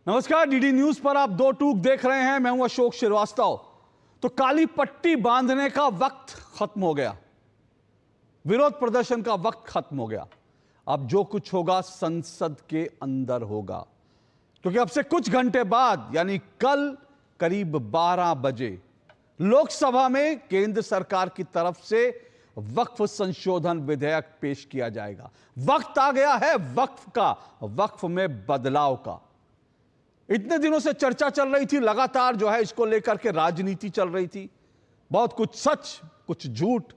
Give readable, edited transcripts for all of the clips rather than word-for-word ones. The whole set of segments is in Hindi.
नमस्कार, डीडी न्यूज पर आप दो टूक देख रहे हैं। मैं हूं अशोक श्रीवास्तव। तो काली पट्टी बांधने का वक्त खत्म हो गया, विरोध प्रदर्शन का वक्त खत्म हो गया। अब जो कुछ होगा संसद के अंदर होगा, क्योंकि अब से कुछ घंटे बाद यानी कल करीब 12 बजे लोकसभा में केंद्र सरकार की तरफ से वक्फ संशोधन विधेयक पेश किया जाएगा। वक्त आ गया है वक्फ का, वक्फ में बदलाव का। इतने दिनों से चर्चा चल रही थी, लगातार जो है इसको लेकर के राजनीति चल रही थी, बहुत कुछ सच कुछ झूठ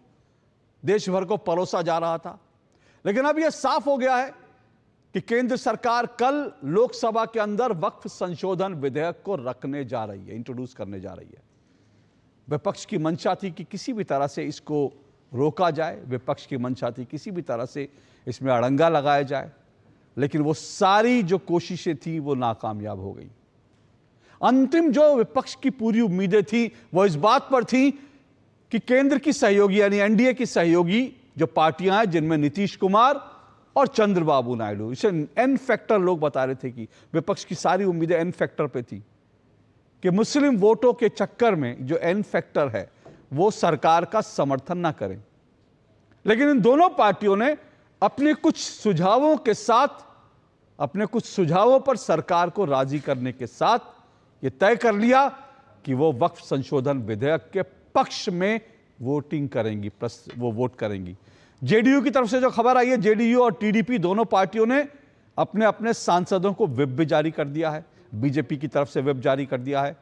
देश भर को परोसा जा रहा था। लेकिन अब यह साफ हो गया है कि केंद्र सरकार कल लोकसभा के अंदर वक्फ संशोधन विधेयक को रखने जा रही है, इंट्रोड्यूस करने जा रही है। विपक्ष की मंशा थी कि किसी भी तरह से इसको रोका जाए, विपक्ष की मंशा थी किसी भी तरह से इसमें अड़ंगा लगाया जाए, लेकिन वो सारी जो कोशिशें थी वो नाकामयाब हो गई। अंतिम जो विपक्ष की पूरी उम्मीदें थी वो इस बात पर थी कि केंद्र की सहयोगी यानी एनडीए की सहयोगी जो पार्टियां हैं, जिनमें नीतीश कुमार और चंद्रबाबू नायडू, इसे एन फैक्टर लोग बता रहे थे कि विपक्ष की सारी उम्मीदें एन फैक्टर पे थी कि मुस्लिम वोटों के चक्कर में जो एन फैक्टर है वो सरकार का समर्थन ना करें। लेकिन इन दोनों पार्टियों ने अपने कुछ सुझावों के साथ, अपने कुछ सुझावों पर सरकार को राजी करने के साथ यह तय कर लिया कि वो वक्फ संशोधन विधेयक के पक्ष में वोटिंग करेंगी, वो वोट करेंगी। जेडीयू की तरफ से जो खबर आई है, जेडीयू और टीडीपी दोनों पार्टियों ने अपने अपने सांसदों को व्हिप भी जारी कर दिया है। बीजेपी की तरफ से व्हिप जारी कर दिया है।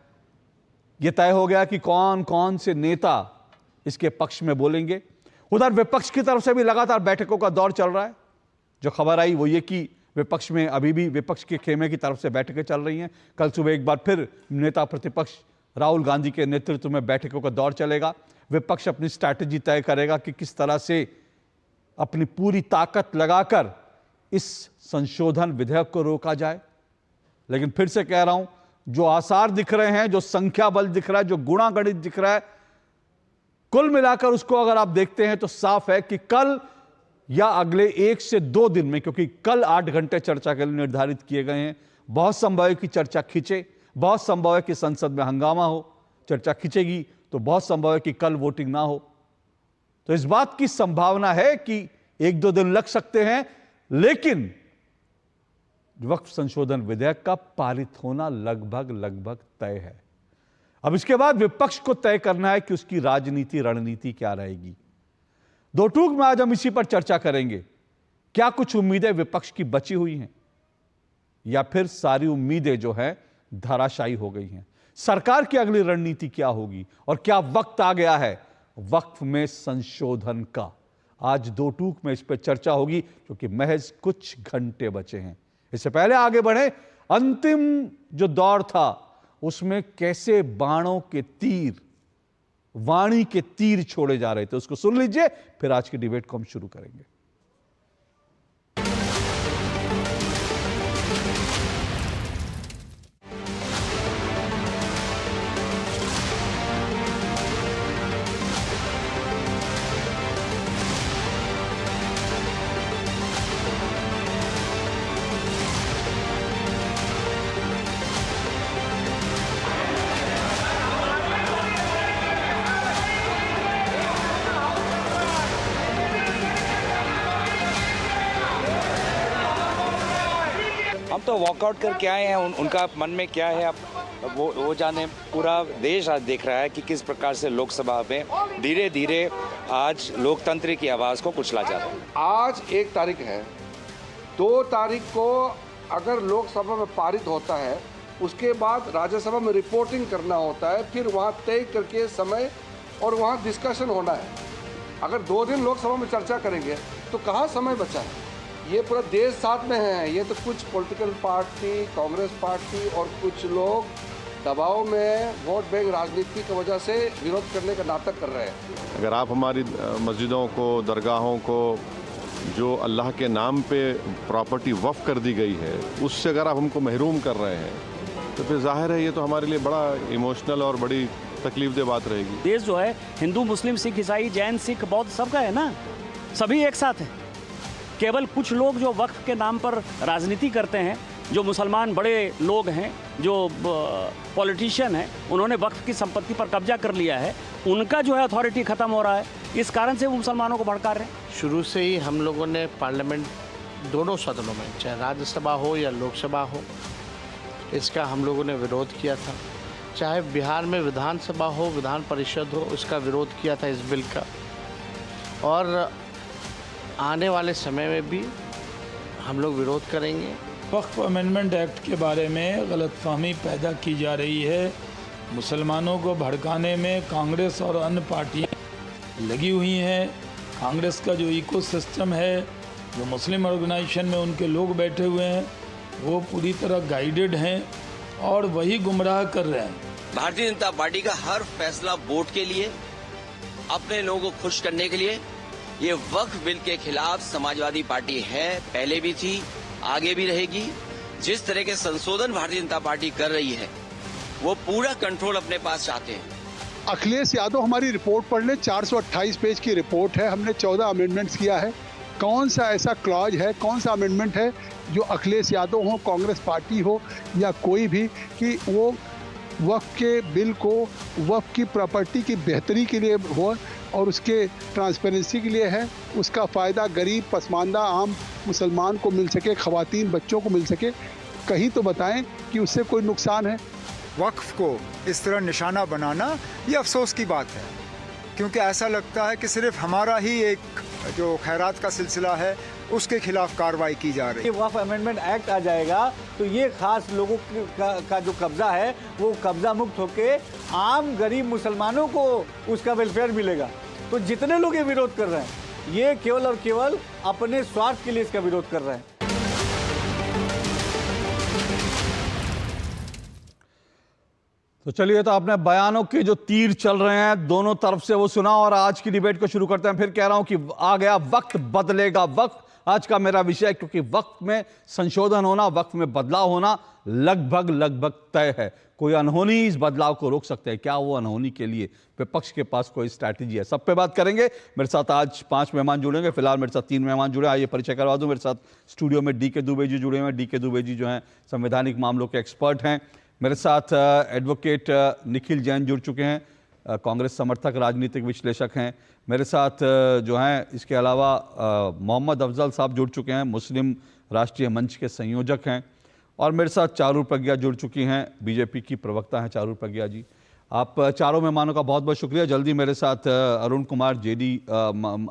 यह तय हो गया कि कौन कौन से नेता इसके पक्ष में बोलेंगे। उधर विपक्ष की तरफ से भी लगातार बैठकों का दौर चल रहा है। जो खबर आई वो ये कि विपक्ष में अभी भी विपक्ष के खेमे की तरफ से बैठकें चल रही हैं। कल सुबह एक बार फिर नेता प्रतिपक्ष राहुल गांधी के नेतृत्व में बैठकों का दौर चलेगा। विपक्ष अपनी स्ट्रैटेजी तय करेगा कि किस तरह से अपनी पूरी ताकत लगाकर इस संशोधन विधेयक को रोका जाए। लेकिन फिर से कह रहा हूं, जो आसार दिख रहे हैं, जो संख्या बल दिख रहा है, जो गुणागणित दिख रहा है, कुल मिलाकर उसको अगर आप देखते हैं तो साफ है कि कल या अगले 1 से 2 दिन में, क्योंकि कल 8 घंटे चर्चा के लिए निर्धारित किए गए हैं, बहुत संभव है कि चर्चा खिंचे, बहुत संभव है कि संसद में हंगामा हो। चर्चा खिंचेगी तो बहुत संभव है कि कल वोटिंग ना हो। तो इस बात की संभावना है कि 1-2 दिन लग सकते हैं, लेकिन वक्फ संशोधन विधेयक का पारित होना लगभग तय है। अब इसके बाद विपक्ष को तय करना है कि उसकी राजनीति रणनीति क्या रहेगी। दो टूक में आज हम इसी पर चर्चा करेंगे। क्या कुछ उम्मीदें विपक्ष की बची हुई हैं, या फिर सारी उम्मीदें जो हैं धराशायी हो गई हैं। सरकार की अगली रणनीति क्या होगी, और क्या वक्त आ गया है वक्फ में संशोधन का। आज दो टूक में इस पर चर्चा होगी, क्योंकि महज कुछ घंटे बचे हैं। इससे पहले आगे बढ़े, अंतिम जो दौर था उसमें कैसे बाणों के तीर, वाणी के तीर छोड़े जा रहे थे, उसको सुन लीजिए, फिर आज की डिबेट को हम शुरू करेंगे। हम तो वॉकआउट करके आए हैं, उनका मन में क्या है अब वो जाने। पूरा देश आज देख रहा है कि किस प्रकार से लोकसभा में धीरे धीरे आज लोकतंत्र की आवाज़ को कुचला जा रहा है। आज 1 तारीख है, 2 तारीख को अगर लोकसभा में पारित होता है, उसके बाद राज्यसभा में रिपोर्टिंग करना होता है, फिर वहाँ तय करके समय और वहाँ डिस्कशन होना है। अगर 2 दिन लोकसभा में चर्चा करेंगे तो कहाँ समय बचा है। ये पूरा देश साथ में है। ये तो कुछ पॉलिटिकल पार्टी, कांग्रेस पार्टी और कुछ लोग दबाव में वोट बैंक राजनीति की वजह से विरोध करने का नाटक कर रहे हैं। अगर आप हमारी मस्जिदों को, दरगाहों को, जो अल्लाह के नाम पे प्रॉपर्टी वक्फ कर दी गई है, उससे अगर आप हमको महरूम कर रहे हैं, तो फिर जाहिर है ये तो हमारे लिए बड़ा इमोशनल और बड़ी तकलीफदेह बात रहेगी। देश जो है हिंदू, मुस्लिम, सिख, ईसाई, जैन, सिख, बौद्ध सबका है ना, सभी एक साथ है। केवल कुछ लोग जो वक्फ के नाम पर राजनीति करते हैं जो मुसलमान बड़े लोग हैं, जो पॉलिटिशियन हैं, उन्होंने वक्फ की संपत्ति पर कब्जा कर लिया है, उनका जो है अथॉरिटी ख़त्म हो रहा है। इस कारण से वो मुसलमानों को भड़का रहे हैं। शुरू से ही हम लोगों ने पार्लियामेंट दोनों सदनों में, चाहे राज्यसभा हो या लोकसभा हो, इसका हम लोगों ने विरोध किया था। चाहे बिहार में विधानसभा हो, विधान परिषद हो, उसका विरोध किया था इस बिल का। और आने वाले समय में भी हम लोग विरोध करेंगे। वक्फ अमेंडमेंट एक्ट के बारे में गलतफहमी पैदा की जा रही है। मुसलमानों को भड़काने में कांग्रेस और अन्य पार्टियां लगी हुई हैं। कांग्रेस का जो इकोसिस्टम है, जो मुस्लिम ऑर्गेनाइजेशन में उनके लोग बैठे हुए हैं, वो पूरी तरह गाइडेड हैं और वही गुमराह कर रहे हैं। भारतीय जनता पार्टी का हर फैसला वोट के लिए, अपने लोगों को खुश करने के लिए। ये वक्फ बिल के खिलाफ समाजवादी पार्टी है, पहले भी थी, आगे भी रहेगी। जिस तरह के संशोधन भारतीय जनता पार्टी कर रही है, वो पूरा कंट्रोल अपने पास चाहते हैं। अखिलेश यादव हमारी रिपोर्ट पढ़ ले, 428 पेज की रिपोर्ट है। हमने 14 अमेंडमेंट्स किया है। कौन सा ऐसा क्लॉज है, कौन सा अमेंडमेंट है जो अखिलेश यादव हो, कांग्रेस पार्टी हो या कोई भी, कि वो वक्फ के बिल को वक्फ की प्रॉपर्टी की बेहतरी के लिए हो और उसके ट्रांसपेरेंसी के लिए है, उसका फ़ायदा गरीब, पसमानदा, आम मुसलमान को मिल सके, ख़वातीन, बच्चों को मिल सके। कहीं तो बताएं कि उससे कोई नुकसान है। वक्फ को इस तरह निशाना बनाना ये अफसोस की बात है, क्योंकि ऐसा लगता है कि सिर्फ हमारा ही एक जो खैरात का सिलसिला है उसके खिलाफ कार्रवाई की जा रही है। वक्फ अमेंडमेंट एक्ट आ जाएगा तो ये खास लोगों का जो कब्जा है वो कब्जा मुक्त होके आम गरीब मुसलमानों को उसका वेलफेयर मिलेगा। तो जितने लोग ये विरोध कर रहे हैं, ये केवल और केवल अपने स्वार्थ के लिए इसका विरोध कर रहे हैं। तो चलिए, तो अपने बयानों के जो तीर चल रहे हैं दोनों तरफ से वो सुना और आज की डिबेट को शुरू करते हैं। फिर कह रहा हूं कि आ गया वक्त, बदलेगा वक्त, आज का मेरा विषय, क्योंकि वक्त में संशोधन होना, वक्त में बदलाव होना लगभग तय है। कोई अनहोनी इस बदलाव को रोक सकते हैं क्या? वो अनहोनी के लिए विपक्ष के पास कोई स्ट्रैटेजी है? सब पे बात करेंगे। मेरे साथ आज 5 मेहमान जुड़ेंगे। फिलहाल मेरे साथ 3 मेहमान जुड़े। आइए परिचय करवा दूं। मेरे साथ स्टूडियो में डी के दुबे जी जुड़े हुए हैं। डी के दुबे जी जो हैं संवैधानिक मामलों के एक्सपर्ट हैं। मेरे साथ एडवोकेट निखिल जैन जुड़ चुके हैं, कांग्रेस समर्थक, राजनीतिक विश्लेषक हैं। मेरे साथ जो हैं इसके अलावा मोहम्मद अफजल साहब जुड़ चुके हैं, मुस्लिम राष्ट्रीय मंच के संयोजक हैं। और मेरे साथ चारूर प्रज्ञा जुड़ चुकी हैं, बीजेपी की प्रवक्ता हैं चारूर प्रज्ञा जी। आप चारों मेहमानों का बहुत बहुत शुक्रिया। जल्दी मेरे साथ अरुण कुमार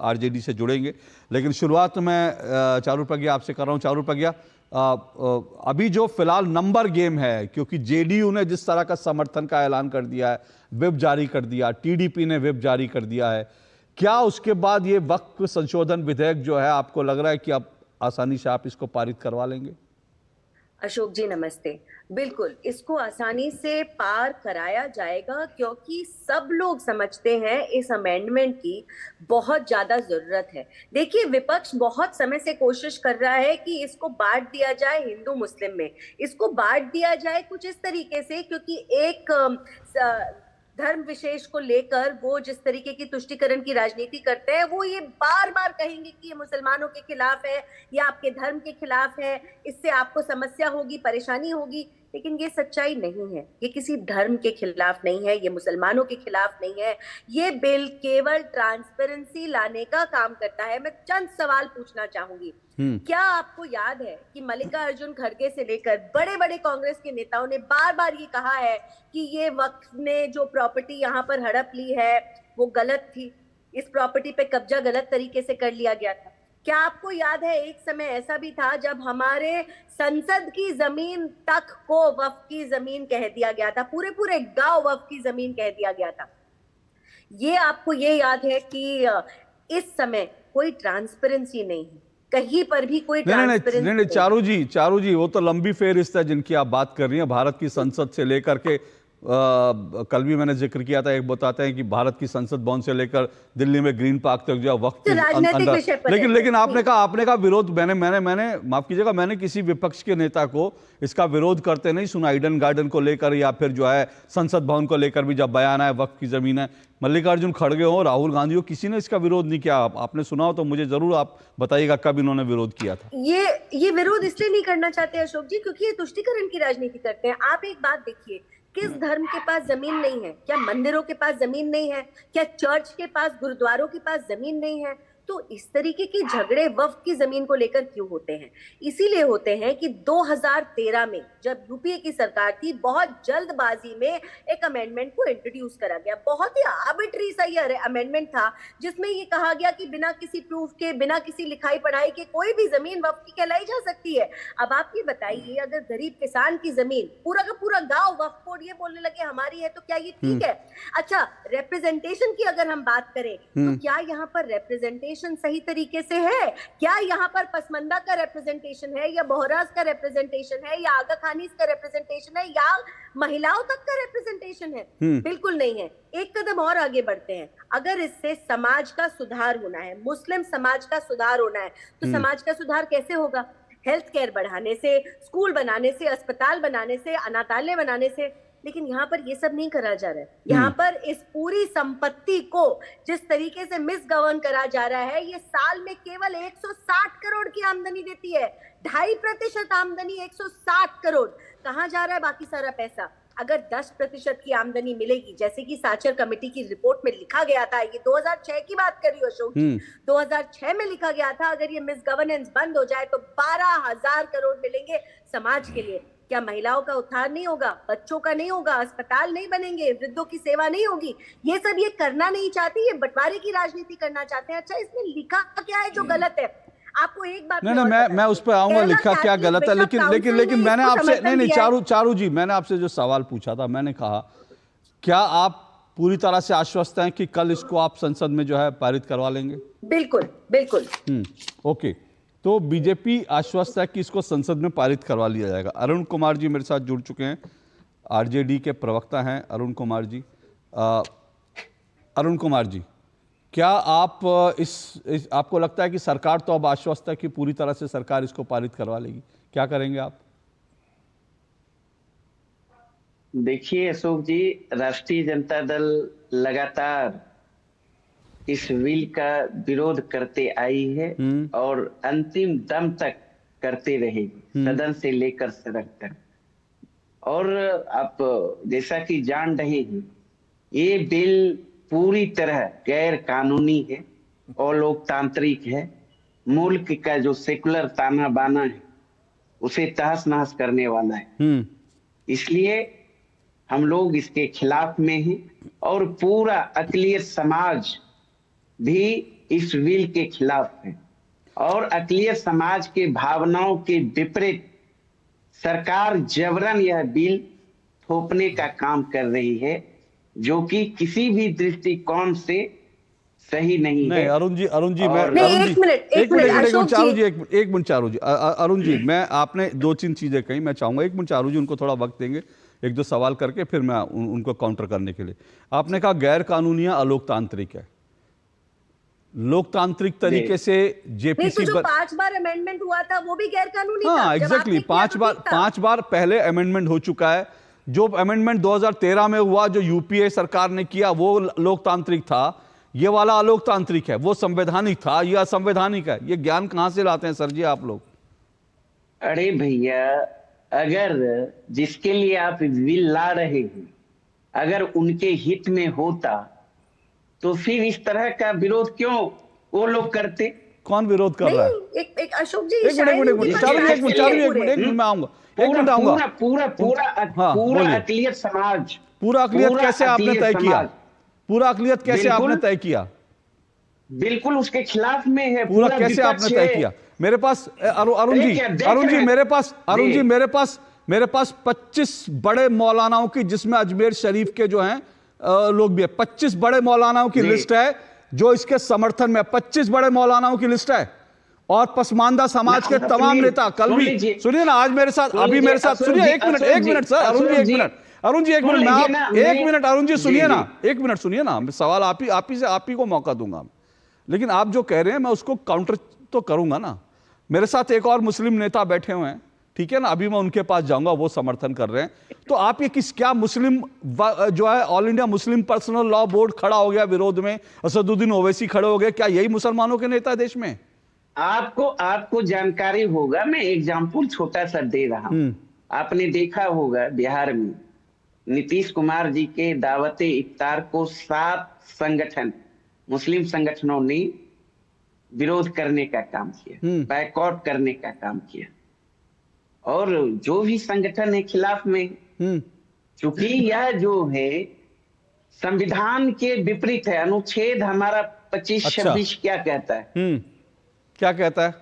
आरजेडी से जुड़ेंगे, लेकिन शुरुआत में चारूर प्रज्ञा आपसे कर रहा हूँ। चारूर प्रज्ञा, अभी जो फिलहाल नंबर गेम है, क्योंकि जेडीयू ने जिस तरह का समर्थन का ऐलान कर दिया है, व्हिप जारी कर दिया, टीडीपी ने व्हिप जारी कर दिया है, क्या उसके बाद ये वक्फ संशोधन विधेयक जो है आपको लग रहा है कि अब आसानी से आप इसको पारित करवा लेंगे? अशोक जी नमस्ते। बिल्कुल, इसको आसानी से पार कराया जाएगा, क्योंकि सब लोग समझते हैं इस अमेंडमेंट की बहुत ज्यादा जरूरत है। देखिए, विपक्ष बहुत समय से कोशिश कर रहा है कि इसको बांट दिया जाए हिंदू मुस्लिम में, इसको बांट दिया जाए कुछ इस तरीके से, क्योंकि एक धर्म विशेष को लेकर वो जिस तरीके की तुष्टीकरण की राजनीति करते हैं, वो ये बार बार कहेंगे कि ये मुसलमानों के खिलाफ है या आपके धर्म के खिलाफ है, इससे आपको समस्या होगी, परेशानी होगी। लेकिन ये सच्चाई नहीं है। ये किसी धर्म के खिलाफ नहीं है, ये मुसलमानों के खिलाफ नहीं है। ये बिल केवल ट्रांसपेरेंसी लाने का काम करता है। मैं चंद सवाल पूछना चाहूंगी। क्या आपको याद है कि मल्लिकार्जुन खड़गे से लेकर बड़े बड़े कांग्रेस के नेताओं ने बार बार ये कहा है कि ये वक्फ ने जो प्रॉपर्टी यहाँ पर हड़प ली है वो गलत थी, इस प्रॉपर्टी पे कब्जा गलत तरीके से कर लिया गया था। क्या आपको याद है एक समय ऐसा भी था जब हमारे संसद की जमीन तक को वक्फ की जमीन कह दिया गया था, पूरे गांव वक्फ की जमीन कह दिया गया था। ये आपको ये याद है कि इस समय कोई ट्रांसपेरेंसी नहीं है, कहीं पर भी कोई ट्रांसपेरेंसी नहीं। चारू जी, वो तो लंबी फेरिस्त है जिनकी आप बात कर रही हैं। भारत की संसद से लेकर के कल भी मैंने जिक्र किया था, एक बताते हैं कि भारत की संसद भवन से लेकर दिल्ली में ग्रीन पार्क तक जो वक्त लेकिन आपने कहा विरोध, मैंने माफ कीजिएगा, मैंने किसी विपक्ष के नेता को इसका विरोध करते नहीं सुना। ईडन गार्डन को लेकर या फिर जो है संसद भवन को लेकर भी जब बयान आया वक्त की जमीन है, मल्लिकार्जुन खड़गे हो, राहुल गांधी हो, किसी ने इसका विरोध नहीं किया। आपने सुना हो तो मुझे जरूर आप बताइएगा कब इन्होंने विरोध किया था। ये विरोध इसलिए नहीं करना चाहते अशोक जी क्योंकि ये तुष्टीकरण की राजनीति करते हैं। आप एक बात देखिए, किस धर्म के पास जमीन नहीं है? क्या मंदिरों के पास जमीन नहीं है? क्या चर्च के पास, गुरुद्वारों के पास जमीन नहीं है? तो इस तरीके के झगड़े वक्फ की जमीन को लेकर क्यों होते हैं? इसीलिए होते हैं कि 2013 में जब यूपीए की सरकार थी, बहुत जल्दबाजी में एक अमेंडमेंट को इंट्रोड्यूस करा गया। बहुत ही आर्बिट्री सा ये अमेंडमेंट था जिसमें ये कहा गया कि बिना किसी प्रूफ के, बिना किसी लिखाई पढ़ाई के कोई भी जमीन वक्फ की कहलाई जा सकती है। अब आप ये बताइए, अगर गरीब किसान की जमीन, पूरा का पूरा गांव वक्फ बोर्ड ये बोलने लगे हमारी है, तो क्या ये ठीक है? अच्छा, रिप्रेजेंटेशन की अगर हम बात करें तो क्या यहाँ पर रिप्रेजेंटेशन सही तरीके से है? क्या यहाँ पर पसमंदा का रिप्रेजेंटेशन है, या बोहराज का रिप्रेजेंटेशन है, या आगा खानीज का रिप्रेजेंटेशन है, या महिलाओं तक का रिप्रेजेंटेशन है? बिल्कुल नहीं है। एक कदम और आगे बढ़ते हैं। अगर इससे समाज का सुधार होना है, मुस्लिम समाज का सुधार होना है, तो समाज का सुधार कैसे होगा? हेल्थ केयर बढ़ाने से, स्कूल बनाने से, अस्पताल बनाने से, अनाथालय बनाने से। लेकिन यहाँ पर ये सब नहीं करा जा रहा है। यहाँ पर इस पूरी संपत्ति को जिस तरीके से मिसगवर्न करा जा रहा है, ये साल में केवल 160 करोड़ की आमदनी देती है। 2.5% आमदनी, 160 करोड़। कहाँ जा रहा है बाकी सारा पैसा? अगर 10% की आमदनी मिलेगी, जैसे कि साचर कमेटी की रिपोर्ट में लिखा गया था, ये 2006 की बात कर रही हो अशोक जी, 2006 में लिखा गया था, अगर ये मिसगवर्नेंस बंद हो जाए तो 12,000 करोड़ मिलेंगे समाज के लिए। क्या महिलाओं का उद्धार नहीं होगा? बच्चों का नहीं होगा? अस्पताल नहीं बनेंगे? वृद्धों की सेवा नहीं होगी? ये सब ये करना नहीं चाहती, ये बंटवारे की राजनीति करना चाहते हैं। अच्छा, इसमें लिखा क्या है जो गलत है? आपको एक बात नहीं, मैं उस पर आऊंगा, लिखा क्या गलत है। लेकिन मैंने आपसे नहीं चारू जी, मैंने आपसे जो सवाल पूछा था, मैंने कहा क्या आप पूरी तरह से आश्वस्त हैं कि कल इसको आप संसद में जो है पारित करवा लेंगे? बिल्कुल बिल्कुल। ओके, तो बीजेपी आश्वस्त है कि इसको संसद में पारित करवा लिया जाएगा। अरुण कुमार जी मेरे साथ जुड़ चुके हैं, आरजेडी के प्रवक्ता हैं अरुण कुमार जी। अरुण कुमार जी, क्या आप आपको लगता है कि सरकार तो अब आश्वस्त है कि पूरी तरह से सरकार इसको पारित करवा लेगी? क्या करेंगे आप? देखिए अशोक जी, राष्ट्रीय जनता दल लगातार इस बिल का विरोध करते आई है और अंतिम दम तक करते रहेगी, सदन से लेकर सड़क तक। और आप जैसा कि जान रहे हैं, ये बिल पूरी तरह गैर कानूनी है और लोकतांत्रिक है। मुल्क का जो सेकुलर ताना बाना है उसे तहस नहस करने वाला है। इसलिए हम लोग इसके खिलाफ में हैं और पूरा अक़लियत समाज भी इस बिल के खिलाफ है। और अक़लियत समाज के भावनाओं के विपरीत सरकार जबरन यह बिल थोपने का काम कर रही है, जो कि किसी भी दृष्टिकोण से सही नहीं है। अरुण जी, अरुण जी, चारू जी, अरुण जी, मैं आपने 2-3 चीजें कही, मैं चाहूंगा 1 मिनट चारू जी उनको थोड़ा वक्त देंगे, 1-2 सवाल करके फिर मैं उनको काउंटर करने के लिए। आपने कहा गैर कानूनी अलोकतांत्रिक है। लोकतांत्रिक तरीके से जेपीसी जो 5 बार अमेंडमेंट हुआ था वो भी गैर कानूनी था। हाँ, एग्जैक्टली, 5 बार पहले अमेंडमेंट हो चुका है। जो अमेंडमेंट 2013 में हुआ, जो यूपीए सरकार ने किया, वो लोकतांत्रिक था। ये वाला अलोकतांत्रिक है, वो संवैधानिक था, ये असंवैधानिक है। ये ज्ञान कहां से लाते हैं सर जी आप लोग? अरे भैया, अगर जिसके लिए आप बिल ला रहे हैं अगर उनके हित में होता तो फिर इस तरह का विरोध क्यों वो लोग करते? कौन विरोध कर रहा है? एक अशोक जी, एक मिनट मैं आऊंगा, पूरा अक़लियत समाज, पूरा अक़लियत कैसे आपने तय किया? पूरा अक़लियत कैसे आपने तय किया? बिल्कुल उसके खिलाफ में है। पूरा कैसे आपने तय किया? मेरे पास अरुण जी मेरे पास 25 बड़े मौलानाओं की, जिसमें अजमेर शरीफ के जो हैं लोग भी है, 25 बड़े मौलानाओं की लिस्ट है जो इसके समर्थन में। 25 बड़े मौलानाओं की लिस्ट है और पसमानदा समाज के तमाम नेता। कल भी सुनिए ना, आज मेरे साथ, अभी मेरे साथ सुनिए, एक मिनट सर, अरुण जी, एक मिनट। अरुण जी एक मिनट अरुण जी सुनिए ना, एक मिनट सुनिए ना, सवाल आप ही को मौका दूंगा। लेकिन आप जो कह रहे हैं मैं उसको काउंटर तो करूंगा ना। मेरे साथ एक और मुस्लिम नेता बैठे हुए हैं, ठीक है ना, अभी मैं उनके पास जाऊंगा, वो समर्थन कर रहे हैं। तो आप ये क्या मुस्लिम जो है all India Muslim personal law board खड़ा हो गया विरोध में, असदुद्दीन ओवैसी खड़े हो गए, क्या यही मुसलमानों के नेता देश में? आपको जानकारी होगा, मैं एग्जाम्पल छोटा सा दे रहा हूं। आपने देखा होगा बिहार में नीतीश कुमार जी के दावते इफ्तार को 7 संगठन मुस्लिम संगठनों ने विरोध करने का काम किया, बायकॉट करने का काम किया, और जो भी संगठन है खिलाफ में, चूंकि यह जो है संविधान के विपरीत है। अनुच्छेद हमारा 25-26 क्या कहता है? क्या कहता है?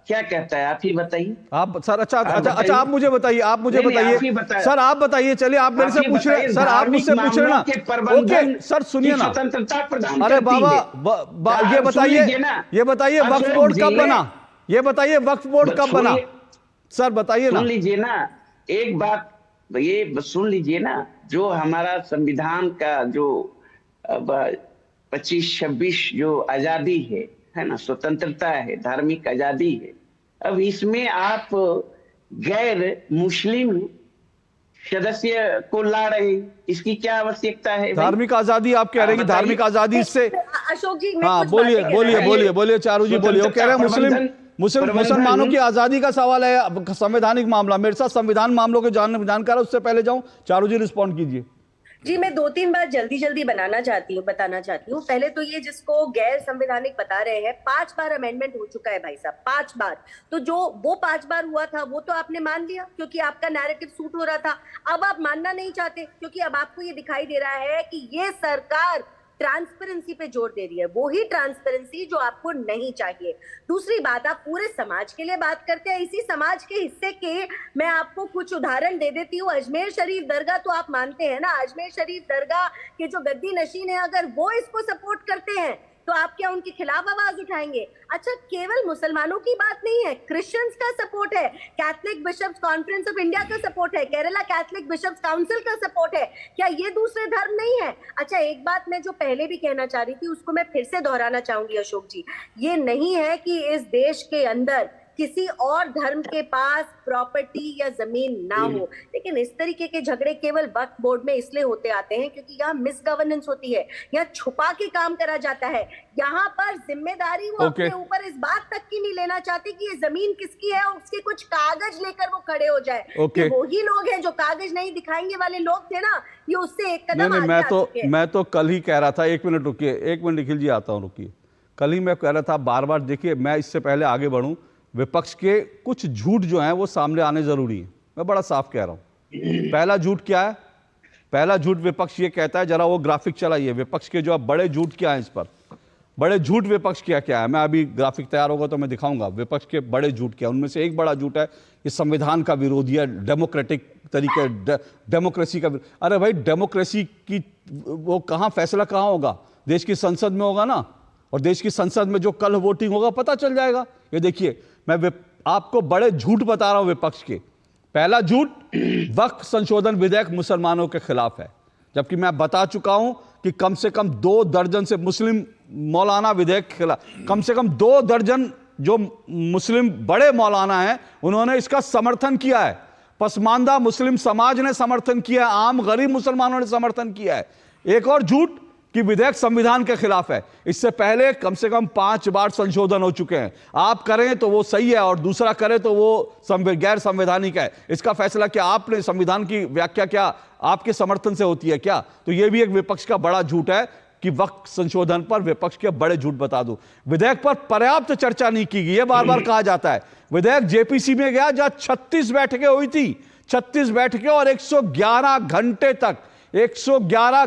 क्या कहता है आप ही बताइए। आप सर अच्छा आप मुझे बताइए, सर आप बताइए। चलिए आप मेरे से पूछ रहे हैं सर, आप मुझसे पूछ रहे ना। ओके सर सुनिए ना, अरे बाबा ये बताइए वक्फ बोर्ड कब बना? ये बताइए वक्फ बोर्ड कब बना? सर बताइए ना। सुन लीजिए ना एक बात, ये सुन लीजिए ना, जो हमारा संविधान का जो 25-26 जो आजादी है ना, स्वतंत्रता है, धार्मिक आजादी है। अब इसमें आप गैर मुस्लिम सदस्य को ला रहे हैं, इसकी क्या आवश्यकता है? धार्मिक आजादी आप कह रहे हैं कि धार्मिक आजादी इससे? अशोक जी हाँ बोलिए चारू जी बोलिए। वो कह रहे हैं मुसलमानों की आजादी का सवाल है, संवैधानिक मामला। मेरे साथ संविधान मामलों के जानकार है, उससे पहले जाऊं, चारू जी रिस्पॉन्ड कीजिए। जी मैं 2-3 बात जल्दी बताना चाहती हूँ। पहले तो ये जिसको गैर संवैधानिक बता रहे हैं, 5 बार अमेंडमेंट हो चुका है भाई साहब, 5 बार। तो जो वो 5 बार हुआ था वो तो आपने मान लिया क्योंकि आपका नैरेटिव सूट हो रहा था। अब आप मानना नहीं चाहते क्योंकि अब आपको ये दिखाई दे रहा है कि ये सरकार ट्रांसपेरेंसी पे जोर दे रही है, वो ही ट्रांसपेरेंसी जो आपको नहीं चाहिए। दूसरी बात, आप पूरे समाज के लिए बात करते हैं, इसी समाज के हिस्से के मैं आपको कुछ उदाहरण दे देती हूँ। अजमेर शरीफ दरगाह तो आप मानते हैं ना, अजमेर शरीफ दरगाह के जो गद्दी नशीन है, अगर वो इसको सपोर्ट करते हैं तो आप क्या उनके खिलाफ आवाज उठाएंगे? अच्छा, केवल मुसलमानों की बात नहीं है, क्रिश्चियंस का सपोर्ट है, Catholic bishops conference of India का सपोर्ट है, केरला कैथलिक बिशप्स काउंसिल का सपोर्ट है। क्या ये दूसरे धर्म नहीं है? अच्छा, एक बात मैं जो पहले भी कहना चाह रही थी उसको मैं फिर से दोहराना चाहूंगी अशोक जी, ये नहीं है कि इस देश के अंदर किसी और धर्म के पास प्रॉपर्टी या जमीन ना हो, लेकिन इस तरीके के झगड़े केवल वक्फ बोर्ड में इसलिए होते आते हैं क्योंकि यहाँ मिस गवर्नेंस होती है, यहाँ छुपा के काम करा जाता है, यहाँ पर जिम्मेदारी वो अपने ऊपर इस बात तक की नहीं लेना चाहती कि ये जमीन किसकी है और उसके कुछ कागज लेकर वो खड़े हो जाए। ये वही लोग हैं जो कागज नहीं दिखाएंगे वाले लोग थे ना, ये उससे एक कदम आगे। मैं तो कल ही कह रहा था, 1 मिनट रुकिए, 1 मिनट निखिल जी आता हूँ, रुकिए। कल ही मैं कह रहा था, बार बार देखिए, मैं इससे पहले आगे बढ़ूं, विपक्ष के कुछ झूठ जो हैं वो सामने आने जरूरी है। मैं बड़ा साफ कह रहा हूं। पहला झूठ क्या है? पहला झूठ विपक्ष ये कहता है, जरा वो ग्राफिक चलाइए, विपक्ष के जो बड़े झूठ क्या है, इस पर बड़े झूठ विपक्ष क्या है। मैं अभी ग्राफिक तैयार होगा तो मैं दिखाऊंगा विपक्ष के बड़े झूठ क्या। उनमें से एक बड़ा झूठ है ये संविधान का विरोधी है, डेमोक्रेटिक तरीके, डेमोक्रेसी का। अरे भाई, डेमोक्रेसी की वो कहाँ फैसला कहाँ होगा? देश की संसद में होगा ना, और देश की संसद में जो कल वोटिंग होगा पता चल जाएगा। ये देखिए, मैं आपको बड़े झूठ बता रहा हूं विपक्ष के। पहला झूठ, वक्फ संशोधन विधेयक मुसलमानों के खिलाफ है, जबकि मैं बता चुका हूं कि कम से कम 2 दर्जन से मुस्लिम मौलाना विधेयक के खिलाफ, कम से कम 2 दर्जन जो मुस्लिम बड़े मौलाना हैं उन्होंने इसका समर्थन किया है। पसमानदा मुस्लिम समाज ने समर्थन किया है, आम गरीब मुसलमानों ने समर्थन किया है। एक और झूठ कि विधेयक संविधान के खिलाफ है। इससे पहले कम से कम 5 बार संशोधन हो चुके हैं। आप करें तो वो सही है और दूसरा करें तो वो गैर संवैधानिक है। इसका फैसला क्या आपने, संविधान की व्याख्या क्या आपके समर्थन से होती है क्या? तो ये भी एक विपक्ष का बड़ा झूठ है कि वक्फ संशोधन पर विपक्ष के बड़े झूठ बता दूं। विधेयक पर पर्याप्त चर्चा नहीं की गई, ये बार बार कहा जाता है। विधेयक जेपीसी में गया जहां 36 बैठकें हुई थी, 36 बैठकें और 111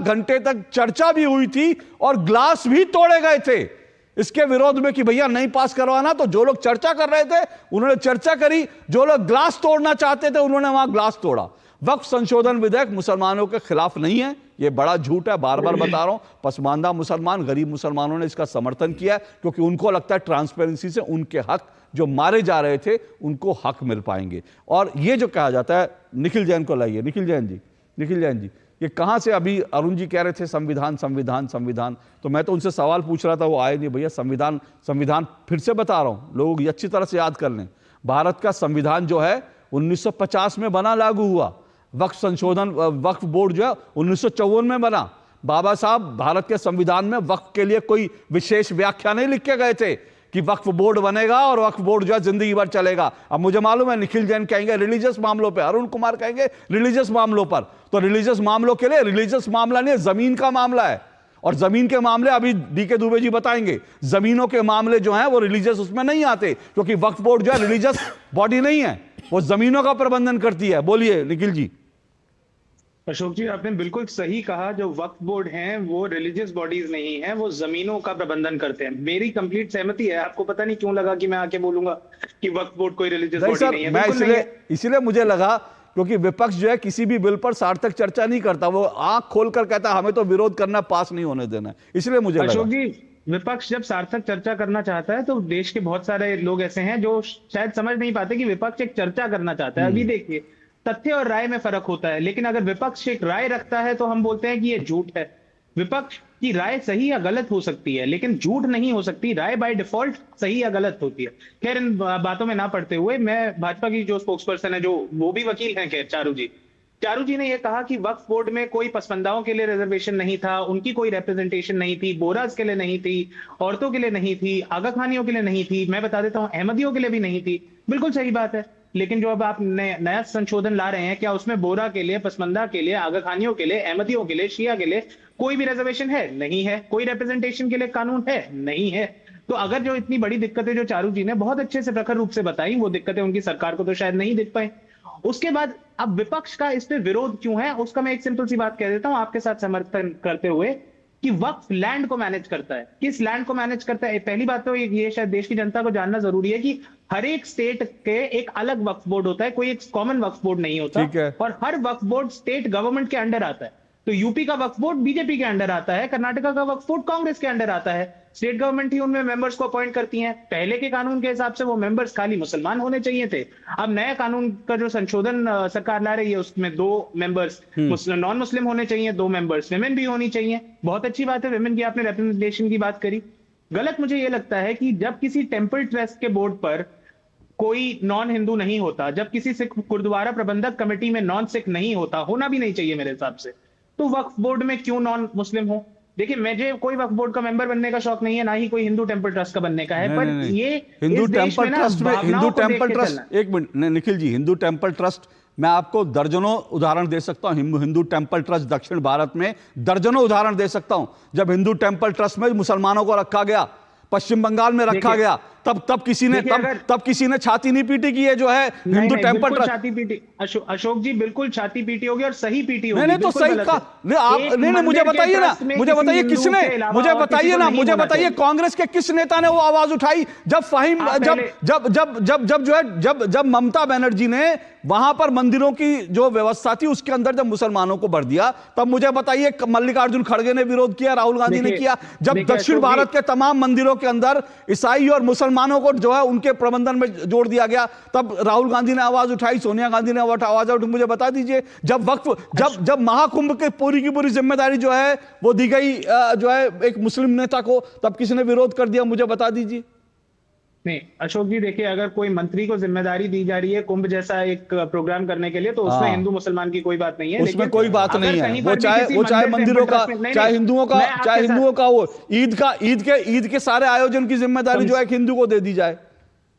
घंटे तक चर्चा भी हुई थी और ग्लास भी तोड़े गए थे इसके विरोध में कि भैया नहीं पास करवाना। तो जो लोग चर्चा कर रहे थे उन्होंने चर्चा करी, जो लोग ग्लास तोड़ना चाहते थे उन्होंने वहां ग्लास तोड़ा। वक्फ संशोधन विधेयक मुसलमानों के खिलाफ नहीं है, यह बड़ा झूठ है, बार बार बता रहा हूं। पसमानदा मुसलमान, गरीब मुसलमानों ने इसका समर्थन किया क्योंकि उनको लगता है ट्रांसपेरेंसी से उनके हक जो मारे जा रहे थे उनको हक मिल पाएंगे। और यह जो कहा जाता है, निखिल जैन को लाइए, निखिल जैन जी, निखिल जैन जी, ये कहाँ से अभी अरुण जी कह रहे थे संविधान संविधान संविधान, तो मैं तो उनसे सवाल पूछ रहा था, वो आए नहीं। भैया संविधान संविधान फिर से बता रहा हूँ, लोग ये अच्छी तरह से याद कर लें। भारत का संविधान जो है 1950 में बना, लागू हुआ। वक्फ संशोधन वक्फ बोर्ड जो है 1954 में बना। बाबा साहब भारत के संविधान में वक्फ के लिए कोई विशेष व्याख्या नहीं लिख के गए थे कि वक्फ बोर्ड बनेगा और वक्फ बोर्ड जो है जिंदगी भर चलेगा। अब मुझे मालूम है निखिल जैन कहेंगे रिलीजियस मामलों पे, अरुण कुमार कहेंगे रिलीजियस मामलों पर, तो रिलीजियस मामलों के लिए रिलीजियस मामला नहीं है, जमीन का मामला है। और जमीन के मामले अभी डीके दुबे जी बताएंगे, जमीनों के मामले जो हैं वो रिलीजियस उसमें नहीं आते, क्योंकि वक्फ बोर्ड जो है रिलीजियस बॉडी नहीं है, वो जमीनों का प्रबंधन करती है। बोलिए निखिल जी। अशोक जी, आपने बिल्कुल सही कहा, जो वक्फ बोर्ड हैं वो रिलीजियस बॉडीज नहीं है, वो जमीनों का प्रबंधन करते हैं। मेरी कंप्लीट सहमति है। आपको पता नहीं क्यों लगा कि मैं आके बोलूंगा कि वक्फ बोर्ड कोई रिलीजियस बॉडी नहीं है। मैं इसलिए मुझे लगा क्योंकि विपक्ष जो है किसी भी बिल पर सार्थक चर्चा नहीं करता, वो आंख खोलकर कहता हमें तो विरोध करना, पास नहीं होने देना, इसलिए मुझे लगा। अशोक जी, विपक्ष जब सार्थक चर्चा करना चाहता है तो देश के बहुत सारे लोग ऐसे हैं जो शायद समझ नहीं पाते कि विपक्ष एक चर्चा करना चाहता है। अभी देखिए, तथ्य और राय में फर्क होता है, लेकिन अगर विपक्ष एक राय रखता है तो हम बोलते हैं कि ये झूठ है। विपक्ष की राय सही या गलत हो सकती है, लेकिन झूठ नहीं हो सकती। राय बाय डिफॉल्ट सही या गलत होती है। खैर, इन बातों में ना पड़ते हुए, मैं भाजपा की जो स्पोक्स पर्सन है, जो वो भी वकील हैं, खैर चारू जी ने यह कहा कि वक्फ बोर्ड में कोई पसमानदाओं के लिए रिजर्वेशन नहीं था, उनकी कोई रिप्रेजेंटेशन नहीं थी, बोराज के लिए नहीं थी, औरतों के लिए नहीं थी, आगा खानियों के लिए नहीं थी, मैं बता देता हूं अहमदियों के लिए भी नहीं थी। बिल्कुल सही बात है, लेकिन जो अब आप नया संशोधन ला रहे हैं, क्या उसमें बोरा के लिए, पसमंदा के लिए, आगा खानियों के लिए, अहमदियों के लिए, शिया के लिए कोई भी रिजर्वेशन है? नहीं है। कोई रिप्रेजेंटेशन के लिए कानून है? नहीं है। तो अगर जो इतनी बड़ी दिक्कतें जो चारू जी ने बहुत अच्छे से प्रखर रूप से बताई, वो दिक्कतें उनकी सरकार को तो शायद नहीं दिख पाई। उसके बाद अब विपक्ष का इस पे विरोध क्यों है, उसका मैं एक सिंपल सी बात कह देता हूं आपके साथ समर्थन करते हुए, कि वक्फ लैंड को मैनेज करता है। किस लैंड को मैनेज करता है? पहली बात तो ये शायद देश की जनता को जानना जरूरी है कि हर एक स्टेट के एक अलग वक्फ बोर्ड होता है, कोई एक कॉमन वक्फ बोर्ड नहीं होता, और हर वक्फ बोर्ड स्टेट गवर्नमेंट के अंडर आता है। तो यूपी का वक्फ बोर्ड बीजेपी के अंडर आता है, कर्नाटका का वक्फ बोर्ड कांग्रेस के अंडर आता है। स्टेट गवर्नमेंट ही उनमें मेंबर्स को अपॉइंट करती हैं। पहले के कानून के हिसाब से वो मेंबर्स खाली मुसलमान होने चाहिए थे। अब नया कानून का जो संशोधन सरकार ला रही है, उसमें 2 मेंबर्स नॉन मुस्लिम होने चाहिए, 2 मेंबर्स विमेन भी होनी चाहिए। बहुत अच्छी बात है, विमेन की आपने रिप्रेजेंटेशन की बात करी। गलत मुझे ये लगता है कि जब किसी टेम्पल ट्रस्ट के बोर्ड पर कोई नॉन हिंदू नहीं होता, जब किसी सिख गुरुद्वारा प्रबंधक कमेटी में नॉन सिख नहीं होता, होना भी नहीं चाहिए मेरे हिसाब से, तो वक्फ बोर्ड में क्यों नॉन मुस्लिम हो? देखिए, मुझे कोई वक्फ बोर्ड का मेंबर बनने का शौक नहीं है, ना ही कोई हिंदू टेंपल ट्रस्ट का बनने का है, पर ये हिंदू टेंपल ट्रस्ट में, हिंदू टेंपल ट्रस्ट, एक minute Nikhil ji, Hindu temple trust मैं आपको दर्जनों उदाहरण दे सकता हूं। हिंदू टेंपल ट्रस्ट दक्षिण भारत में दर्जनों उदाहरण दे सकता हूं। जब हिंदू टेंपल ट्रस्ट में मुसलमानों को रखा गया, पश्चिम बंगाल में रखा गया, तब किसी ने छाती नहीं पीटी कि ये जो है हिंदू टेंपल ट्रस्ट। छाती पीटी अशोक जी, बिल्कुल छाती पीटी होगी और सही पीटी होगी। नहीं तो सही का नहीं, मुझे बताइए ना, मुझे बताइए किसने, मुझे बताइए कांग्रेस के किस नेता ने वो आवाज उठाई जब फाहिम, जब ममता बनर्जी ने वहां पर मंदिरों की जो व्यवस्था थी उसके अंदर जब मुसलमानों को भर दिया, तब मुझे बताइए मल्लिकार्जुन खड़गे ने विरोध किया, राहुल गांधी ने किया। जब दक्षिण भारत के तमाम मंदिरों के अंदर ईसाई और मुसलमानों को जो है उनके प्रबंधन में जोड़ दिया गया, तब राहुल गांधी ने आवाज उठाई, सोनिया गांधी ने आवाज उठाई। मुझे बता दीजिए, जब महाकुंभ के पूरी की पूरी जिम्मेदारी जो है वो दी गई जो है एक मुस्लिम नेता को, तब किसने विरोध कर दिया? मुझे बता दीजिए। नहीं अशोक जी, देखिए, अगर कोई मंत्री को जिम्मेदारी दी जा रही है कुंभ जैसा एक प्रोग्राम करने के लिए, तो उसमें हिंदू मुसलमान की कोई बात नहीं है। उसमें कोई बात नहीं है, वो चाहे मंदिरों का, चाहे हिंदुओं का वो ईद के सारे आयोजन की जिम्मेदारी जो है हिंदू को दे दी जाए।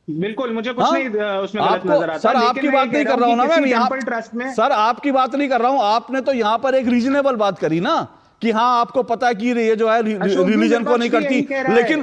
बिल्कुल, मुझे कुछ नहीं उसमें गलत नजर आता। सर आपकी बात नहीं कर रहा हूं ना मैं यहाँ, सर आपकी बात नहीं कर रहा हूं, आपने तो यहाँ पर एक रीजनेबल बात करी ना कि हाँ आपको पता है कि ये जो है रिलीजन को नहीं करती,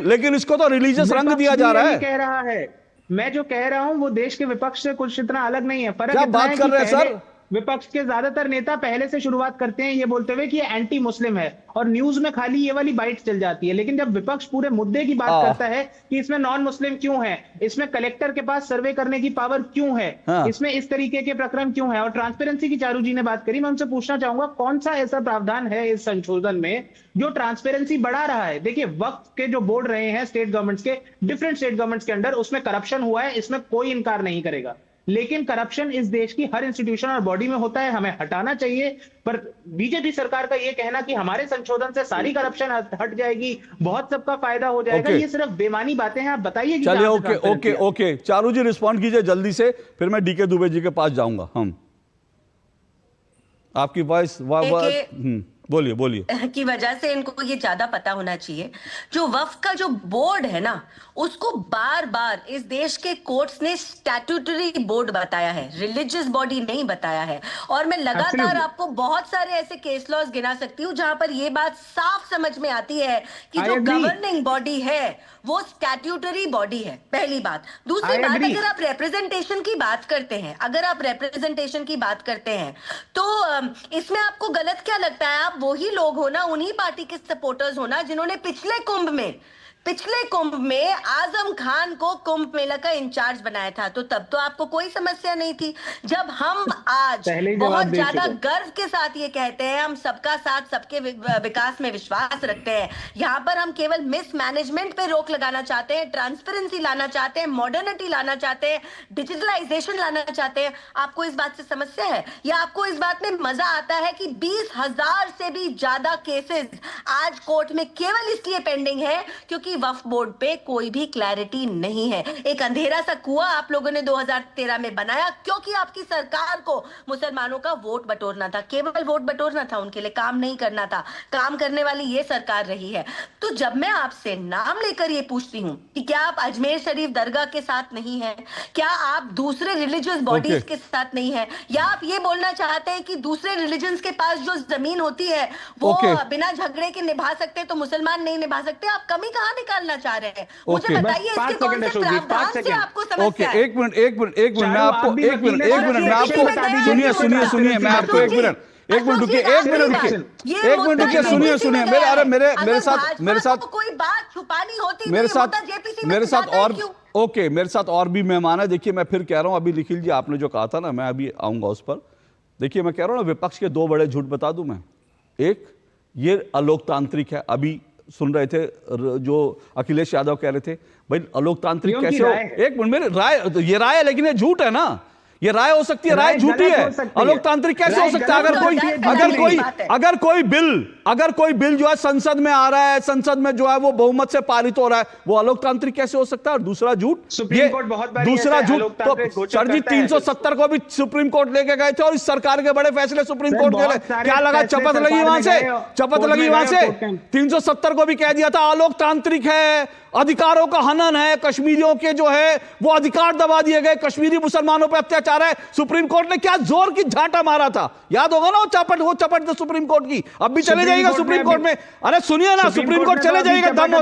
लेकिन इसको तो रिलीजियस रंग दिया जा रहा है। कह रहा है, मैं जो कह रहा हूं वो देश के विपक्ष से कुछ इतना अलग नहीं है। फर्क क्या बात कर रहे हैं सर? विपक्ष के ज्यादातर नेता पहले से शुरुआत करते हैं ये बोलते हुए कि ये एंटी मुस्लिम है, और न्यूज में खाली ये वाली बाइट चल जाती है। लेकिन जब विपक्ष पूरे मुद्दे की बात करता है कि इसमें नॉन मुस्लिम क्यों है, इसमें कलेक्टर के पास सर्वे करने की पावर क्यों है, इसमें इस तरीके के प्रकरण क्यों है, और ट्रांसपेरेंसी की चारू जी ने बात करी, मैं उनसे पूछना चाहूंगा कौन सा ऐसा प्रावधान है इस संशोधन में जो ट्रांसपेरेंसी बढ़ा रहा है? देखिए, वक्फ के जो बोर्ड रहे हैं स्टेट गवर्नमेंट्स के, डिफरेंट स्टेट गवर्नमेंट्स के अंडर, उसमें करप्शन हुआ है, इसमें कोई इनकार नहीं करेगा। लेकिन करप्शन इस देश की हर इंस्टीट्यूशन और बॉडी में होता है, हमें हटाना चाहिए। पर बीजेपी सरकार का ये कहना कि हमारे संशोधन से सारी करप्शन हट जाएगी, बहुत सबका फायदा हो जाएगा, ये सिर्फ बेमानी बातें हैं। आप बताइए कि चलिए, ओके चारू जी रिस्पॉन्ड कीजिए जल्दी से, फिर मैं डीके दुबे जी के पास जाऊंगा। हम आपकी वॉइस बोलिए की वजह से इनको ये ज्यादा पता होना चाहिए। जो वक्फ का जो बोर्ड है ना, उसको बार बार इस देश के कोर्ट्स ने स्टैट्यूटरी बोर्ड बताया है, रिलीजियस बॉडी नहीं बताया है। और मैं लगातार आपको बहुत सारे ऐसे केस लॉज गिना सकती हूँ जहां पर ये बात साफ समझ में आती है कि जो गवर्निंग बॉडी है वो स्टैट्यूटरी बॉडी है, पहली बात। दूसरी बात, अगर आप रिप्रेजेंटेशन की बात करते हैं तो इसमें आपको गलत क्या लगता है? आप वही लोग हो ना, उन्हीं पार्टी के सपोर्टर्स हो ना जिन्होंने पिछले कुंभ में आजम खान को कुंभ मेला का इंचार्ज बनाया था, तो तब तो आपको कोई समस्या नहीं थी। जब हम आज बहुत ज्यादा गर्व के साथ ये कहते हैं हम सबका साथ सबके विकास में विश्वास रखते हैं, यहाँ पर हम केवल मिसमैनेजमेंट पे रोक लगाना चाहते हैं, ट्रांसपेरेंसी लाना चाहते हैं, मॉडर्निटी लाना चाहते हैं, डिजिटलाइजेशन लाना चाहते हैं, आपको इस बात से समस्या है? या आपको इस बात में मजा आता है कि 20,000 से भी ज्यादा केसेस आज कोर्ट में केवल इसलिए पेंडिंग है क्योंकि वक्फ बोर्ड पे कोई भी क्लैरिटी नहीं है? एक अंधेरा सा कुआं आप लोगों ने 2013 में बनाया क्योंकि आपकी सरकार को मुसलमानों का वोट बटोरना था, केवल वोट बटोरना था, उनके लिए काम नहीं करना था। काम करने वाली ये सरकार रही है। तो जब मैं आपसे नाम लेकर ये पूछती हूँ कि क्या आप अजमेर शरीफ दरगाह के साथ नहीं है, क्या आप दूसरे रिलीजियस बॉडीज के साथ नहीं है, या आप ये बोलना चाहते हैं कि दूसरे रिलीजन्स के पास जो जमीन होती है वो बिना झगड़े के निभा सकते तो मुसलमान नहीं निभा सकते? आप कमी कहाँ निकालना चाह रहे हैं? मुझे बताइए इसके कौन से प्रावधान से आपको समस्या है? एक मिनट मैं आपको सुनिए मैं आपको एक मिनट रुकिए, सुनिए मेरे साथ कोई बात छुपानी होती मेरे साथ और भी मेहमान है। देखिए मैं फिर कह रहा हूं, अभी निखिल जी आपने जो कहा था ना, मैं अभी आऊंगा उस पर। देखिए मैं कह रहा हूं ना, विपक्ष के दो बड़े झूठ बता दूं मैं। एक, ये अलोकतांत्रिक है। अभी सुन रहे थे जो अखिलेश यादव कह रहे थे, भाई अलोकतांत्रिक कैसे हो? एक मिनट, मेरी राय, ये राय है लेकिन ये झूठ है ना, ये राय हो सकती है, राय झूठी है। अलोकतांत्रिक कैसे हो सकता है? अगर कोई बिल जो है संसद में आ रहा है, संसद में जो है वो बहुमत से पारित हो रहा है, वो अलोकतांत्रिक कैसे हो सकता है? और दूसरा झूठ, दूसरा झूठ तो सर जी 370 को भी सुप्रीम कोर्ट लेके गए थे और इस सरकार के बड़े फैसले सुप्रीम कोर्ट ले, क्या लगा चपत लगी वहां से? 370 को भी कह दिया था अलोकतांत्रिक है, अधिकारों का हनन है, कश्मीरियों के जो है वो अधिकार दबा दिए गए, कश्मीरी मुसलमानों पर अत्याचार है। सुप्रीम कोर्ट ने क्या जोर की झाटा मारा था, याद होगा ना? वो चपट सुप्रीम कोर्ट की, अब भी चले जाइएगा सुप्रीम कोर्ट में। अरे सुनिए ना, सुप्रीम कोर्ट चले जाइएगा, दम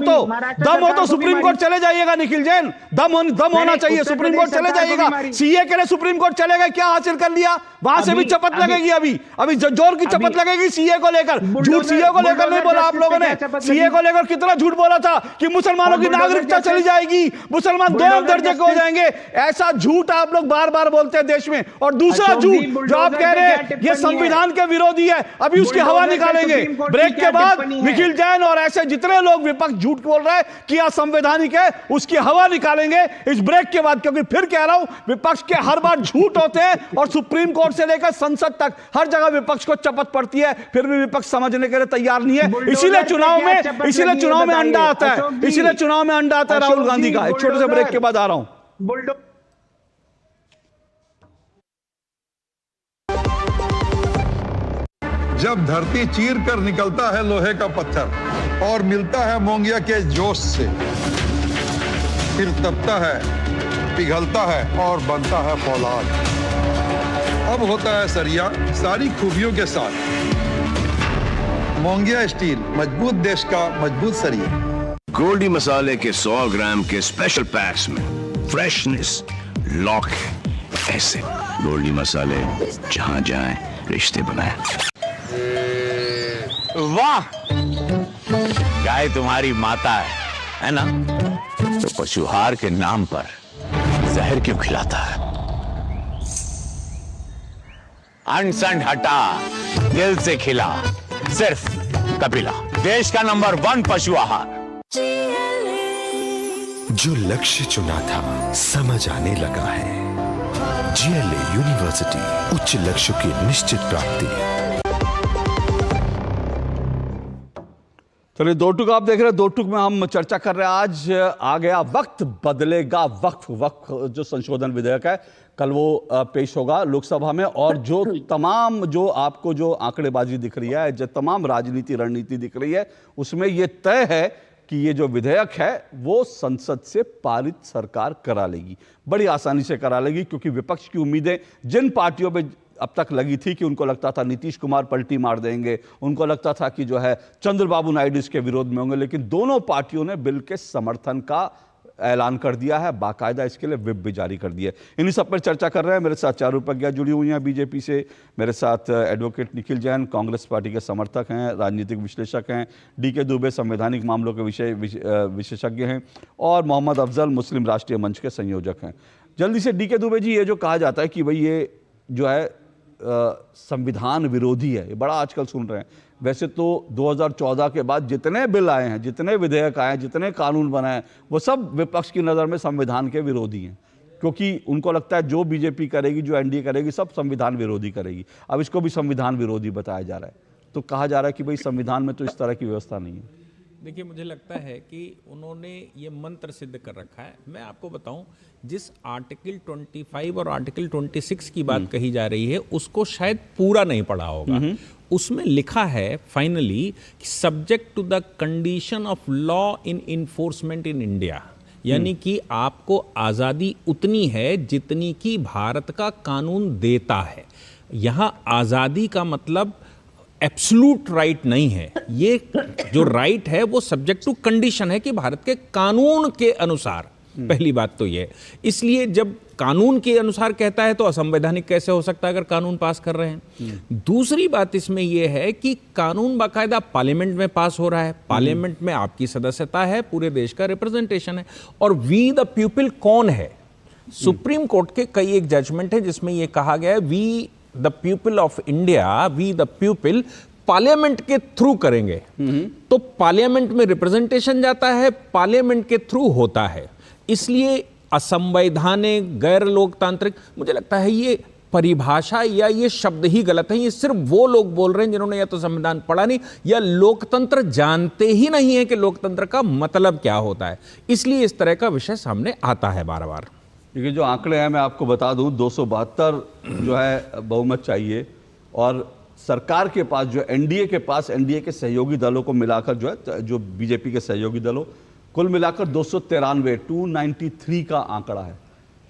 हो तो सुप्रीम कोर्ट चले जाइएगा। निखिल जैन, दम होना चाहिए, सुप्रीम कोर्ट चले जाइएगा। सीए के लिए सुप्रीम कोर्ट चले गए, क्या हासिल कर लिया? वहां से भी चपत लगेगी, अभी जोर की चपत लगेगी सीए को लेकर। झूठ सीए को लेकर नहीं बोला आप लोगों ने, सीए को लेकर कितना झूठ बोला था कि मुसलमानों की नागरिकता चली जाएगी, मुसलमान 2 दर्जे के हो जाएंगे। ऐसा झूठ आप लोग बार बार बोलते हैं देश में। और दूसरा झूठ जो आप कह रहे हैं ये संविधान के विरोधी है, अभी उसकी हवा निकालेंगे ब्रेक के बाद। निखिल जैन और ऐसे जितने लोग विपक्ष झूठ बोल रहे हैं कि असंवैधानिक है, उसकी हवा निकालेंगे इस ब्रेक के बाद। क्योंकि फिर कह रहा हूं, विपक्ष के हर बार झूठ होते हैं और सुप्रीम कोर्ट से लेकर संसद तक हर जगह विपक्ष को चपत पड़ती है, फिर भी विपक्ष समझने के लिए तैयार नहीं है। इसीलिए चुनाव में अंडा आता है, इसीलिए चुनाव में अंडा आता है राहुल गांधी का। एक छोटे से ब्रेक के बाद आ रहा हूं। जब धरती चीर कर निकलता है लोहे का पत्थर और मिलता है मोंगिया के जोश से, फिर तपता है, पिघलता है और बनता है फौलाद। अब होता है सरिया सारी खूबियों के साथ। मोंगिया स्टील, मजबूत देश का मजबूत सरिया। गोल्डी मसाले के 100 ग्राम के स्पेशल पैक्स में फ्रेशनेस लॉक है। ऐसे गोल्डी मसाले जहां जाएं रिश्ते बनाएं। वाह, गाय तुम्हारी माता है ना? तो पशुहार के नाम पर जहर क्यों खिलाता है? अनसंड हटा, दिल से खिला, सिर्फ कपिला, देश का नंबर 1 पशु आहार। जो लक्ष्य चुना था समझ आने लगा है, GLA यूनिवर्सिटी, उच्च लक्ष्य की निश्चित प्राप्ति। चलिए, दो टुक आप देख रहे हैं। दो टुक में हम चर्चा कर रहे हैं। आज आ गया वक्त बदलेगा वक्फ जो संशोधन विधेयक है, कल वो पेश होगा लोकसभा में। और जो तमाम जो आपको जो आंकड़ेबाजी दिख रही है, जो तमाम राजनीति रणनीति दिख रही है, उसमें ये तय है कि ये जो विधेयक है वो संसद से पारित सरकार करा लेगी, बड़ी आसानी से करा लेगी। क्योंकि विपक्ष की उम्मीदें जिन पार्टियों पे अब तक लगी थी कि उनको लगता था नीतीश कुमार पलटी मार देंगे, उनको लगता था कि जो है चंद्रबाबू नायडू इसके विरोध में होंगे, लेकिन दोनों पार्टियों ने बिल के समर्थन का ऐलान कर दिया है, बाकायदा इसके लिए व्हिप भी जारी कर दिया है। इन्हीं सब पर चर्चा कर रहे हैं। मेरे साथ चारू प्रज्ञा जुड़ी हुई हैं बीजेपी से, मेरे साथ एडवोकेट निखिल जैन कांग्रेस पार्टी के समर्थक हैं, राजनीतिक विश्लेषक हैं, डीके दुबे संवैधानिक मामलों के विशेषज्ञ हैं, और मोहम्मद अफजल मुस्लिम राष्ट्रीय मंच के संयोजक हैं। जल्दी से डीके दुबे जी, ये जो कहा जाता है कि भाई ये जो है संविधान विरोधी है, ये बड़ा आजकल सुन रहे हैं। वैसे तो 2014 के बाद जितने बिल आए हैं, जितने विधेयक आए हैं, जितने कानून बनाए हैं, वो सब विपक्ष की नज़र में संविधान के विरोधी हैं। क्योंकि उनको लगता है जो बीजेपी करेगी, जो एनडीए करेगी, सब संविधान विरोधी करेगी। अब इसको भी संविधान विरोधी बताया जा रहा है। तो कहा जा रहा है कि भाई संविधान में तो इस तरह की व्यवस्था नहीं है। देखिए, मुझे लगता है कि उन्होंने ये मंत्र सिद्ध कर रखा है। मैं आपको बताऊं, जिस आर्टिकल 25 और आर्टिकल 26 की बात कही जा रही है, उसको शायद पूरा नहीं पढ़ा होगा। उसमें लिखा है finally, subject to the condition of law in enforcement in India, यानी कि आपको आज़ादी उतनी है जितनी कि भारत का कानून देता है। यहाँ आज़ादी का मतलब एब्सोल्यूट राइट नहीं है। ये जो राइट है वो सब्जेक्ट टू कंडीशन है कि भारत के कानून के अनुसार। पहली बात तो ये, इसलिए जब कानून के अनुसार कहता है तो असंवैधानिक कैसे हो सकता है अगर कानून पास कर रहे हैं। दूसरी बात इसमें यह है कि कानून बाकायदा पार्लियामेंट में पास हो रहा है, पार्लियामेंट में आपकी सदस्यता है, पूरे देश का रिप्रेजेंटेशन है। और वी द पीपल कौन है? सुप्रीम कोर्ट के कई एक जजमेंट है जिसमें यह कहा गया है, we the people of India, we the people parliament के थ्रू करेंगे। तो पार्लियामेंट में रिप्रेजेंटेशन जाता है, पार्लियामेंट के थ्रू होता है। इसलिए असंवैधानिक, गैर लोकतांत्रिक, मुझे लगता है ये परिभाषा या ये शब्द ही गलत है। ये सिर्फ वो लोग बोल रहे हैं जिन्होंने या तो संविधान पढ़ा नहीं या लोकतंत्र जानते ही नहीं है कि लोकतंत्र का मतलब क्या होता है। इसलिए इस तरह का विषय सामने आता है बार बार। देखिए, जो आंकड़े हैं मैं आपको बता दूं, 272 जो है बहुमत चाहिए, और सरकार के पास जो एनडीए के पास, एनडीए के सहयोगी दलों को मिलाकर जो है, जो बीजेपी के सहयोगी दलों कुल मिलाकर 293 का आंकड़ा है।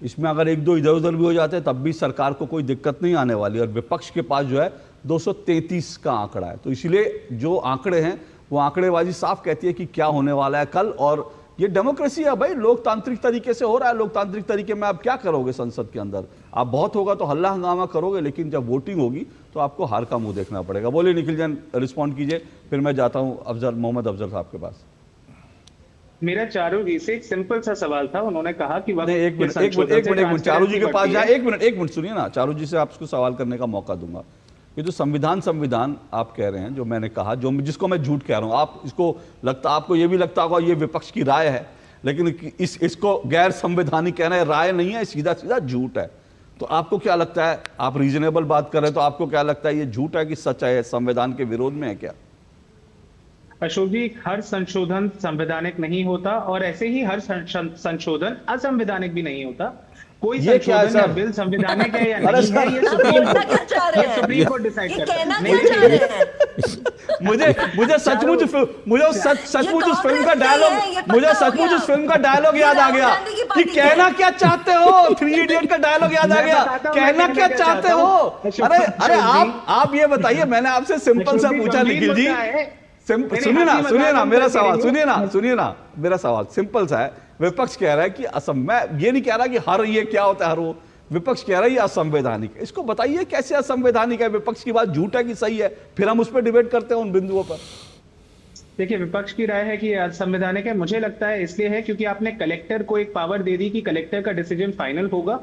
इसमें अगर एक दो इधर उधर भी हो जाते हैं तब भी सरकार को कोई दिक्कत नहीं आने वाली। और विपक्ष के पास जो है 233 का आंकड़ा है। तो इसलिए जो आंकड़े हैं वो आंकड़ेबाजी साफ कहती है कि क्या होने वाला है कल। और ये डेमोक्रेसी है भाई, लोकतांत्रिक तरीके से हो रहा है। लोकतांत्रिक तरीके में आप क्या करोगे संसद के अंदर? आप बहुत होगा तो हल्ला हंगामा करोगे, लेकिन जब वोटिंग होगी तो आपको हार का मुंह देखना पड़ेगा। बोलिए निखिल जैन, रिस्पॉन्ड कीजिए, फिर मैं जाता हूं अफजल, मोहम्मद अफजल साहब के पास। मेरा चारू जी से एक सिंपल सा सवाल था। उन्होंने कहा कि एक मिनट चारू जी के पास जाए, एक मिनट सुनिए ना, चारू जी से आपको सवाल करने का मौका दूंगा। ये जो संविधान आप कह रहे हैं, जो मैंने कहा, जो जिसको मैं झूठ कह रहा हूं, आप इसको लगता, आपको ये भी लगता होगा ये विपक्ष की राय है, लेकिन इसको गैर संवैधानिक कहना है, राय नहीं है, सीधा सीधा झूठ है। तो आपको क्या लगता है, आप रीजनेबल बात कर रहे हैं, तो आपको क्या लगता है ये झूठ है कि सच है, संविधान के विरोध में है क्या? अशोक जी, हर संशोधन संवैधानिक नहीं होता और ऐसे ही हर संशोधन असंवैधानिक भी नहीं होता। कोई संशोधन या बिल संवैधानिक है या नहीं है, ये सुप्रीम कोर्ट डिसाइड करता है। मुझे सचमुच उस फिल्म का डायलॉग याद आ गया कि कहना क्या चाहते हो। 3 इडियट का डायलॉग याद आ गया, कहना क्या चाहते हो। अरे आप ये बताइए, मैंने आपसे सिंपल सा पूछा निखिल जी, सुनिए ना मेरा सवाल सिंपल सा है। विपक्ष कह रहा है कि मैं ये नहीं कह रहा कि हर ये क्या होता है हर वो, विपक्ष कह रहा है ये असंवैधानिक। इसको बताइए कैसे असंवैधानिक है, विपक्ष की बात झूठ है कि सही है, फिर हम उस पर डिबेट करते हैं उन बिंदुओं पर। देखिए, विपक्ष की राय है कि असंवैधानिक है। मुझे लगता है इसलिए है क्योंकि आपने कलेक्टर को एक पावर दे दी कि कलेक्टर का डिसीजन फाइनल होगा।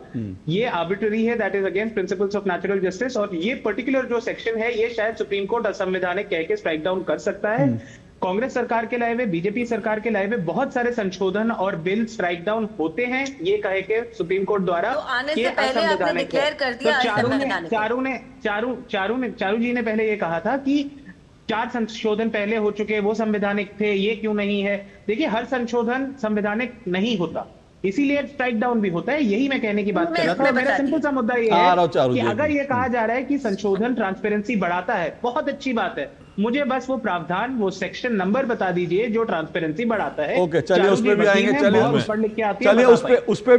ये आर्बिट्ररी है, that is against principles of natural justice. और ये पर्टिकुलर जो सेक्शन है ये शायद सुप्रीम कोर्ट असंवैधानिक कह के स्ट्राइक डाउन कर सकता है। कांग्रेस सरकार के लाए हुए, बीजेपी सरकार के लाए हुए बहुत सारे संशोधन और बिल स्ट्राइक डाउन होते हैं, ये कहे के सुप्रीम कोर्ट द्वारा तो आने से पहले आपने डिक्लेयर कर दिया चारू जी ने पहले ये कहा था कि 4 संशोधन पहले हो चुके, वो संवैधानिक थे, ये क्यों नहीं है। देखिए, हर संशोधन संवैधानिक नहीं होता, इसीलिए स्ट्राइक डाउन भी होता है। यही मैं कहने की बात कर रहा था। मेरा सिंपल सा मुद्दा ये है कि अगर ये कहा जा रहा है कि संशोधन ट्रांसपेरेंसी बढ़ाता है, बहुत अच्छी बात है, मुझे बस वो प्रावधान, वो सेक्शन नंबर बता दीजिए जो ट्रांसपेरेंसी बढ़ाता है। ओके, चलिए उस पे भी आएंगे, चलिए उस पे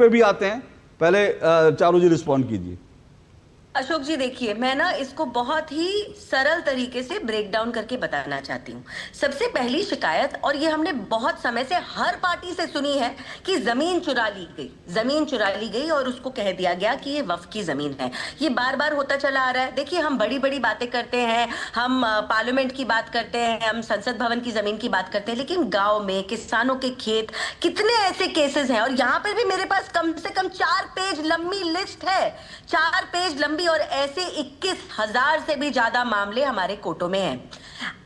भी आते हैं। पहले चारू जी रिस्पॉन्ड कीजिए। अशोक जी देखिए, मैं ना इसको बहुत ही सरल तरीके से ब्रेक डाउन करके बताना चाहती हूँ। सबसे पहली शिकायत, और ये हमने बहुत समय से हर पार्टी से सुनी है, कि जमीन चुरा ली गई और उसको कह दिया गया कि ये वक्फ की जमीन है। ये बार बार होता चला आ रहा है। देखिए, हम बड़ी बड़ी बातें करते हैं, हम पार्लियामेंट की बात करते हैं, हम संसद भवन की जमीन की बात करते हैं, लेकिन गाँव में किसानों के खेत, कितने ऐसे केसेस हैं। और यहाँ पर भी मेरे पास कम से कम 4 पेज लंबी लिस्ट है, 4 पेज लंबी, और ऐसे 21,000 से भी ज्यादा मामले हमारे कोर्टों में हैं।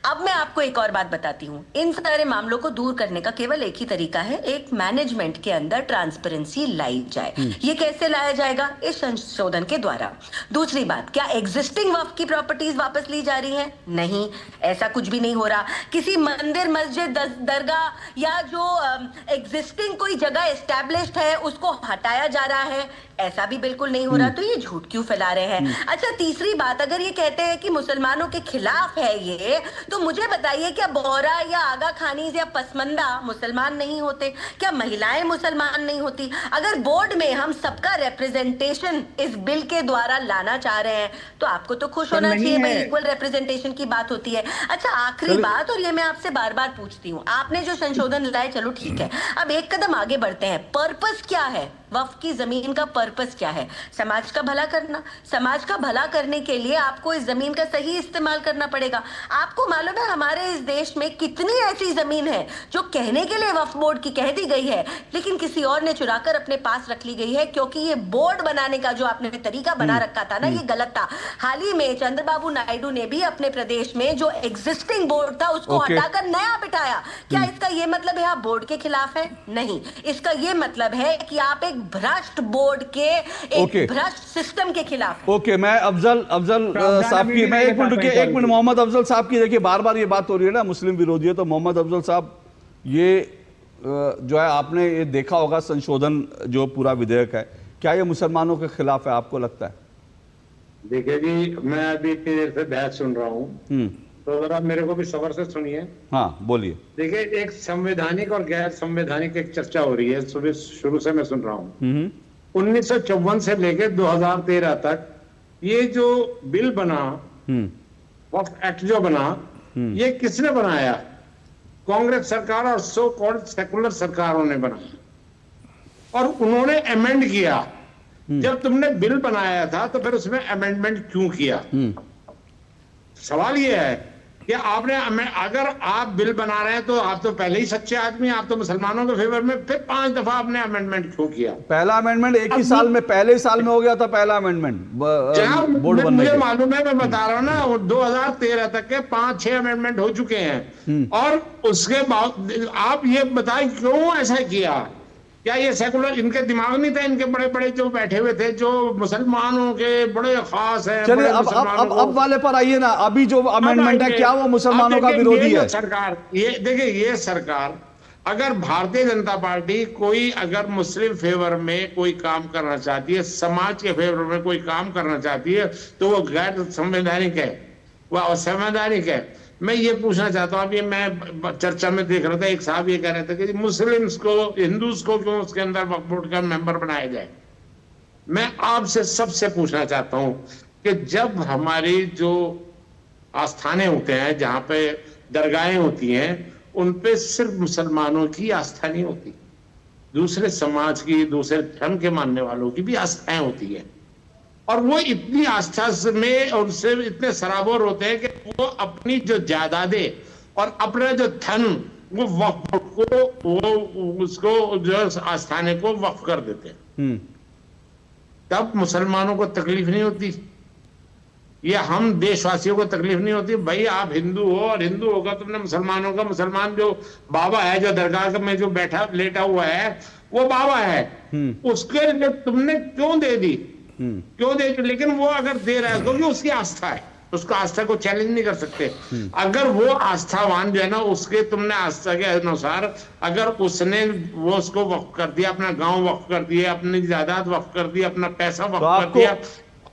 अब मैं आपको एक और बात बताती हूँ। इन सारे मामलों को दूर करने का केवल एक ही तरीका है, एक मैनेजमेंट के अंदर ट्रांसपेरेंसी लाई जाए। ये कैसे लाया जाएगा? इस संशोधन के द्वारा। दूसरी बात, क्या एग्जिस्टिंग वक्फ की प्रॉपर्टीज वापस ली जा रही हैं? नहीं, ऐसा कुछ भी नहीं हो रहा। किसी मंदिर, मस्जिद, दरगाह या जो एग्जिस्टिंग कोई जगह एस्टैब्लिश्ड है उसको हटाया जा रहा है, ऐसा भी बिल्कुल नहीं हो रहा। तो ये झूठ क्यों फैला रहे हैं? अच्छा, तीसरी बात, अगर ये कहते हैं कि मुसलमानों के खिलाफ है ये, तो मुझे बताइए, क्या बोहरा या आगा खानीज या पसमंदा मुसलमान नहीं होते? क्या महिलाएं मुसलमान नहीं होती? अगर बोर्ड में हम सबका रिप्रेजेंटेशन इस बिल के द्वारा लाना चाह रहे हैं, तो आपको तो खुश होना चाहिए भाई, इक्वल रिप्रेजेंटेशन की बात होती है। अच्छा, आखिरी बात, और ये मैं आपसे बार बार पूछती हूँ, आपने जो संशोधन लाए, चलो ठीक है, अब एक कदम आगे बढ़ते हैं। पर्पस क्या है? वक्फ की जमीन का पर्पस क्या है? समाज का भला करना। समाज का भला करने के लिए आपको इस जमीन का सही इस्तेमाल करना पड़ेगा। आपको मालूम है हमारे इस देश में कितनी ऐसी जमीन है जो कहने के लिए वक्फ बोर्ड की कह दी गई है, लेकिन किसी और ने चुराकर अपने पास रख ली गई है, क्योंकि ये बोर्ड बनाने का जो आपने तरीका बना रखा था ना, ये गलत था। हाल ही में चंद्रबाबू नायडू ने भी अपने प्रदेश में जो एग्जिस्टिंग बोर्ड था उसको हटाकर नया बिठाया। क्या इसका ये मतलब है आप बोर्ड के खिलाफ है? नहीं, इसका ये मतलब है कि आप एक भ्रष्ट बोर्ड के, एक भ्रष्ट सिस्टम के खिलाफ। ओके, मैं अफजल साहब की, मैं एक मिनट मोहम्मद अफजल साहब की, देखिए बार बार ये बात हो रही है ना मुस्लिम विरोधी है, तो मोहम्मद अफजल साहब, ये जो है आपने ये देखा होगा संशोधन जो पूरा विधेयक है, क्या ये मुसलमानों के खिलाफ है, आपको लगता है? देखिए जी, मैं अभी इतनी देर से बहस सुन रहा हूँ, तो जरा मेरे को भी सब्र से सुनिए। हाँ, बोलिए। देखिए, एक संवैधानिक और गैर संवैधानिक एक चर्चा हो रही है, सुबह शुरू से मैं सुन रहा हूँ। 1954 से लेकर 2013 तक ये जो बिल बना, वक्फ एक्ट जो बना, ये किसने बनाया? कांग्रेस सरकार और सो कॉल्ड सेकुलर सरकारों ने बनाया, और उन्होंने अमेंड किया। जब तुमने बिल बनाया था तो फिर उसमें अमेंडमेंट क्यों किया? सवाल ये है कि आपने, अगर आप बिल बना रहे हैं तो आप तो पहले ही सच्चे आदमी, आप तो मुसलमानों के फेवर में, फिर 5 दफा आपने अमेंडमेंट क्यों किया? पहला अमेंडमेंट एक ही साल में, पहले ही साल में हो गया था पहला अमेंडमेंट बोर्ड बनने मुझे मालूम है, मैं बता रहा हूँ ना, 2013 तक के 5-6 अमेंडमेंट हो चुके हैं। और उसके बाद आप ये बताएं क्यों ऐसा किया? क्या ये सेकुलर, इनके दिमाग नहीं था? इनके बड़े बड़े जो बैठे हुए थे, जो मुसलमानों के बड़े खास हैं। चलिए अब वाले पर आइए ना, अभी जो अमेंडमेंट है, क्या वो मुसलमानों का विरोधी है? सरकार, ये देखिए, ये सरकार, अगर भारतीय जनता पार्टी कोई अगर मुस्लिम फेवर में कोई काम करना चाहती है, समाज के फेवर में कोई काम करना चाहती है, तो वो गैर संवैधानिक है, वह असंवैधानिक है। मैं ये पूछना चाहता हूँ, अभी मैं चर्चा में देख रहा था, एक साहब ये कह रहे थे कि मुस्लिम्स को, हिंदूज को क्यों उसके अंदर वक्फ बोर्ड का मेंबर बनाया जाए। मैं आपसे सबसे पूछना चाहता हूँ कि जब हमारी जो आस्थानें होते हैं, जहाँ पे दरगाहें होती हैं, उन पे सिर्फ मुसलमानों की आस्था नहीं होती, दूसरे समाज की, दूसरे धर्म के मानने वालों की भी आस्थाएं होती है, और वो इतनी आस्था में उनसे इतने सराबोर होते हैं कि वो अपनी जो जायदादें और अपना जो धन वो वक्फ को, वो उसको जो आस्थाने को वक्फ कर देते हैं। तब मुसलमानों को तकलीफ नहीं होती। ये हम देशवासियों को तकलीफ नहीं होती? भाई आप हिंदू हो और हिंदू होगा तुमने मुसलमानों का, मुसलमान जो बाबा है जो दरगाह में जो बैठा लेटा हुआ है वो बाबा है, उसके लिए तुमने क्यों दे दी? क्यों दे? लेकिन वो अगर दे रहा है क्योंकि उसकी आस्था है, उसको आस्था को चैलेंज नहीं कर सकते। अगर वो आस्थावान जो है ना, उसके तुमने आस्था के अनुसार अगर उसने वो उसको वक्फ कर दिया, अपना गांव वक्फ कर दिया, अपनी जायदाद वक्फ कर दी, अपना पैसा वक्फ कर दिया,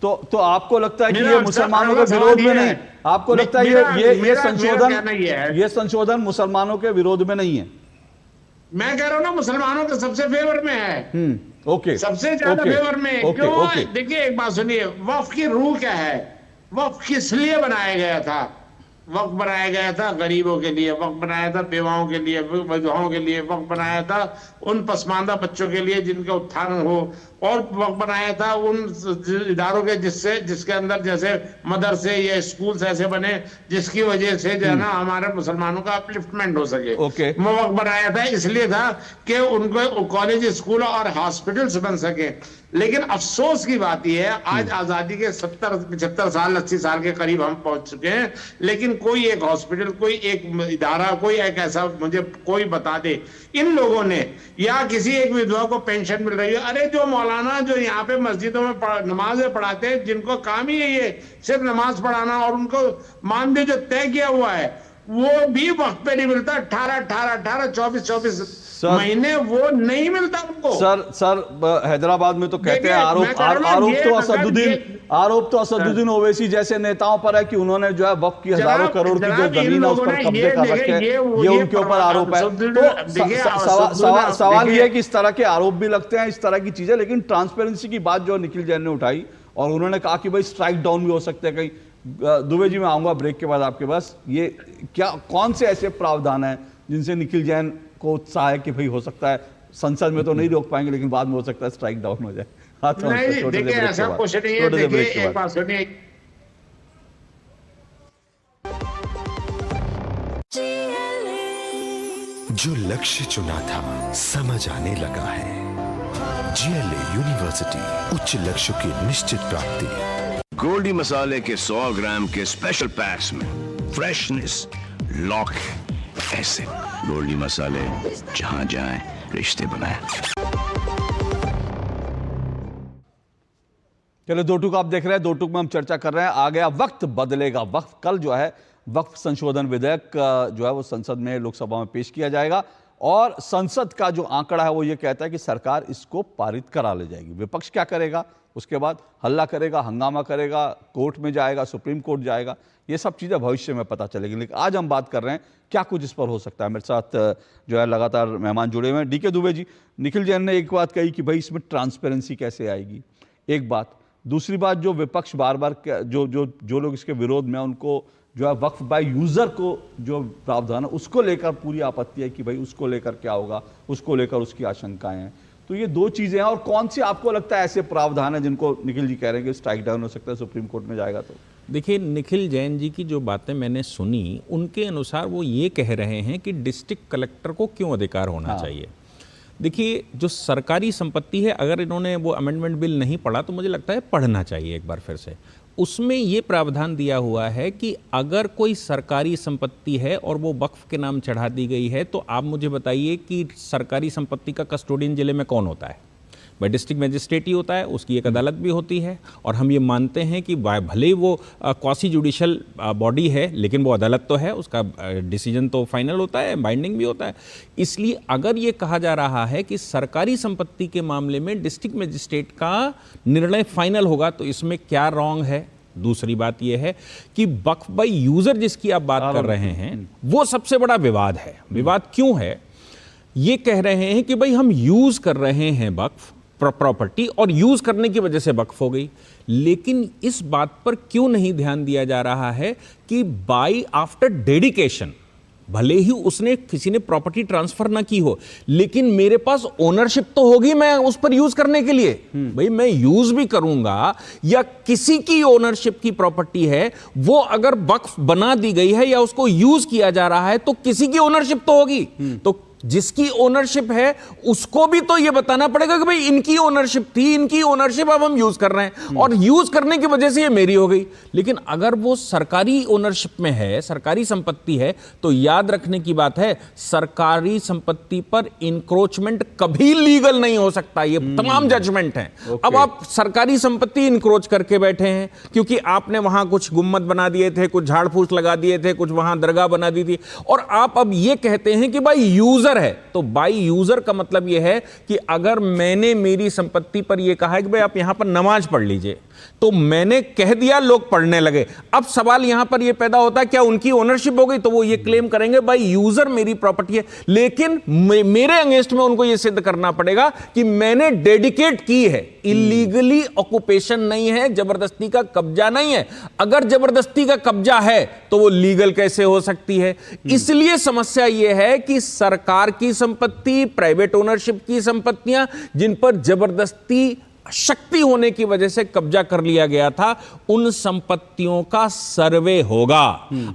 तो आपको लगता है कि ये मुसलमानों के विरोध में नहीं? आपको लगता है ये संशोधन मुसलमानों के विरोध में नहीं है? मैं कह रहा हूं ना, मुसलमानों के सबसे फेवर में है। ओके, सबसे ज्यादा फेवर में। क्यों? देखिए एक बात सुनिए, वक्फ की रूह क्या है? वक्फ किस लिए बनाया गया था? वक्फ बनाया गया था गरीबों के लिए, वक्फ बनाया था बेवाओं के लिए, विधवाओं के लिए, वक्फ बनाया था उन पसमानदा बच्चों के लिए जिनका उत्थान हो, और वक्फ बनाया था उन इदारों के जिसके अंदर जैसे मदरसे या स्कूल्स ऐसे बने जिसकी वजह से जो है ना हमारे मुसलमानों का अपलिफ्टमेंट हो सके। वक्फ बनाया था इसलिए था कि उनको कॉलेज, स्कूल और हॉस्पिटल्स बन सके। लेकिन अफसोस की बात यह है, आज आजादी के 70-75 साल 80 साल के करीब हम पहुंच चुके हैं, लेकिन कोई एक हॉस्पिटल, कोई एक इदारा, कोई एक ऐसा मुझे कोई बता दे इन लोगों ने, या किसी एक विधवा को पेंशन मिल रही है। अरे जो मौलाना जो यहाँ पे मस्जिदों में नमाजें पढ़ाते हैं, जिनको काम ही है ये सिर्फ नमाज पढ़ाना, और उनको मानदेय जो तय किया हुआ है वो भी वक्त पे नहीं मिलता। 18 24 महीने वो नहीं मिलता उनको। सर हैदराबाद में तो कहते हैं आरोप तो असदुद्दीन ओवैसी जैसे नेताओं पर है कि उन्होंने जो है वक्फ की हजारों करोड़ की जो जमीन है उस पर कब्जे कर रखे हैं, ये उनके ऊपर आरोप है। तो सवाल ये है कि इस तरह के आरोप भी लगते हैं, इस तरह की चीजें, लेकिन ट्रांसपेरेंसी की बात जो निखिल जैन ने उठाई और उन्होंने कहा कि भाई स्ट्राइक डाउन भी हो सकते हैं कहीं। दुबे जी मैं आऊंगा ब्रेक के बाद आपके पास। ये क्या, कौन से ऐसे प्रावधान हैं जिनसे निखिल जैन को उत्साह है कि भाई हो सकता है संसद में तो नहीं रोक पाएंगे लेकिन बाद में हो सकता है स्ट्राइक डाउन हो जाए? नहीं, देखिए ऐसा कुछ नहीं है। देखिए एक बात सुनिए, जो लक्ष्य चुना था समझ आने लगा है। GLA यूनिवर्सिटी, उच्च लक्ष्य की निश्चित प्राप्ति। गोल्डी मसाले के 100 ग्राम के स्पेशल पैक्स में फ्रेशनेस लॉक ऐसे। गोल्डी मसाले, जहां जाएं रिश्ते बनाएं। चलो दो टूक आप देख रहे हैं, दो टूक में हम चर्चा कर रहे हैं। आ गया वक्त बदलेगा वक्त। कल जो है वक्फ संशोधन विधेयक जो है वो संसद में, लोकसभा में पेश किया जाएगा और संसद का जो आंकड़ा है वो ये कहता है कि सरकार इसको पारित करा ले जाएगी। विपक्ष क्या करेगा? उसके बाद हल्ला करेगा, हंगामा करेगा, कोर्ट में जाएगा, सुप्रीम कोर्ट जाएगा। ये सब चीज़ें भविष्य में पता चलेगी, लेकिन आज हम बात कर रहे हैं क्या कुछ इस पर हो सकता है। मेरे साथ जो है लगातार मेहमान जुड़े हुए हैं। DK दुबे जी, निखिल जैन ने एक बात कही कि भाई इसमें ट्रांसपेरेंसी कैसे आएगी, एक बात। दूसरी बात, जो विपक्ष बार बार जो लोग इसके विरोध में, उनको जो है वक्फ बाय यूजर को जो प्रावधान है उसको लेकर पूरी आपत्ति है कि भाई उसको लेकर क्या होगा, उसको लेकर उसकी आशंकाएं हैं। तो ये दो चीजें हैं। और कौन सी आपको लगता है ऐसे प्रावधान है जिनको निखिल जी कह रहे हैं कि स्ट्राइक डाउन हो सकता है सुप्रीम कोर्ट में जाएगा? तो देखिए, निखिल जैन जी की जो बातें मैंने सुनी उनके अनुसार वो ये कह रहे हैं कि डिस्ट्रिक्ट कलेक्टर को क्यों अधिकार होना चाहिए। देखिए, जो सरकारी संपत्ति है, अगर इन्होंने वो अमेंडमेंट बिल नहीं पढ़ा तो मुझे लगता है पढ़ना चाहिए एक बार फिर से। उसमें ये प्रावधान दिया हुआ है कि अगर कोई सरकारी संपत्ति है और वो वक्फ के नाम चढ़ा दी गई है तो आप मुझे बताइए कि सरकारी संपत्ति का कस्टोडियन जिले में कौन होता है? भाई डिस्ट्रिक्ट मजिस्ट्रेट ही होता है, उसकी एक अदालत भी होती है। और हम ये मानते हैं कि भले ही वो क्वासी जुडिशल बॉडी है लेकिन वो अदालत तो है, उसका डिसीजन तो फाइनल होता है, बाइंडिंग भी होता है। इसलिए अगर ये कहा जा रहा है कि सरकारी संपत्ति के मामले में डिस्ट्रिक्ट मजिस्ट्रेट का निर्णय फाइनल होगा तो इसमें क्या रॉन्ग है? दूसरी बात यह है कि वक्फ बाय यूजर जिसकी आप बात कर रहे हैं वो सबसे बड़ा विवाद है। विवाद क्यों है? ये कह रहे हैं कि भाई हम यूज कर रहे हैं वक्फ प्रॉपर्टी और यूज करने की वजह से वक्फ हो गई, लेकिन इस बात पर क्यों नहीं ध्यान दिया जा रहा है कि बाय आफ्टर डेडिकेशन, भले ही उसने किसी ने प्रॉपर्टी ट्रांसफर ना की हो लेकिन मेरे पास ओनरशिप तो होगी मैं उस पर यूज करने के लिए। भाई मैं यूज भी करूंगा, या किसी की ओनरशिप की प्रॉपर्टी है वो अगर वक्फ बना दी गई है या उसको यूज किया जा रहा है तो किसी की ओनरशिप तो होगी। तो जिसकी ओनरशिप है उसको भी तो ये बताना पड़ेगा कि भाई इनकी ओनरशिप थी, इनकी ओनरशिप अब हम यूज कर रहे हैं और यूज करने की वजह से ये मेरी हो गई। लेकिन अगर वो सरकारी ओनरशिप में है, सरकारी संपत्ति है, तो याद रखने की बात है सरकारी संपत्ति पर इंक्रोचमेंट कभी लीगल नहीं हो सकता। ये तमाम जजमेंट हैं। अब आप सरकारी संपत्ति इंक्रोच करके बैठे हैं क्योंकि आपने वहां कुछ गुम्मद बना दिए थे, कुछ झाड़ फूस लगा दिए थे, कुछ वहां दरगाह बना दी थी, और आप अब ये कहते हैं कि भाई यूजर है। तो बाई यूजर का मतलब यह है कि अगर मैंने मेरी संपत्ति पर यह कहा है कि भाई आप यहां पर नमाज पढ़ लीजिए, तो मैंने कह दिया, लोग पढ़ने लगे। अब सवाल यहां पर यह पैदा होता है क्या उनकी ओनरशिप हो गई? तो वो ये क्लेम करेंगे भाई यूजर मेरी प्रॉपर्टी है, लेकिन मेरे अगेंस्ट में उनको यह सिद्ध करना पड़ेगा कि मैंने डेडिकेट की है। इलीगली ऑक्यूपेशन नहीं है, जबरदस्ती का कब्जा नहीं है। अगर जबरदस्ती का कब्जा है तो वो लीगल कैसे हो सकती है? इसलिए समस्या यह है कि सरकार की संपत्ति, प्राइवेट ओनरशिप की संपत्तियां जिन पर जबरदस्ती शक्ति होने की वजह से कब्जा कर लिया गया था, उन संपत्तियों का सर्वे होगा।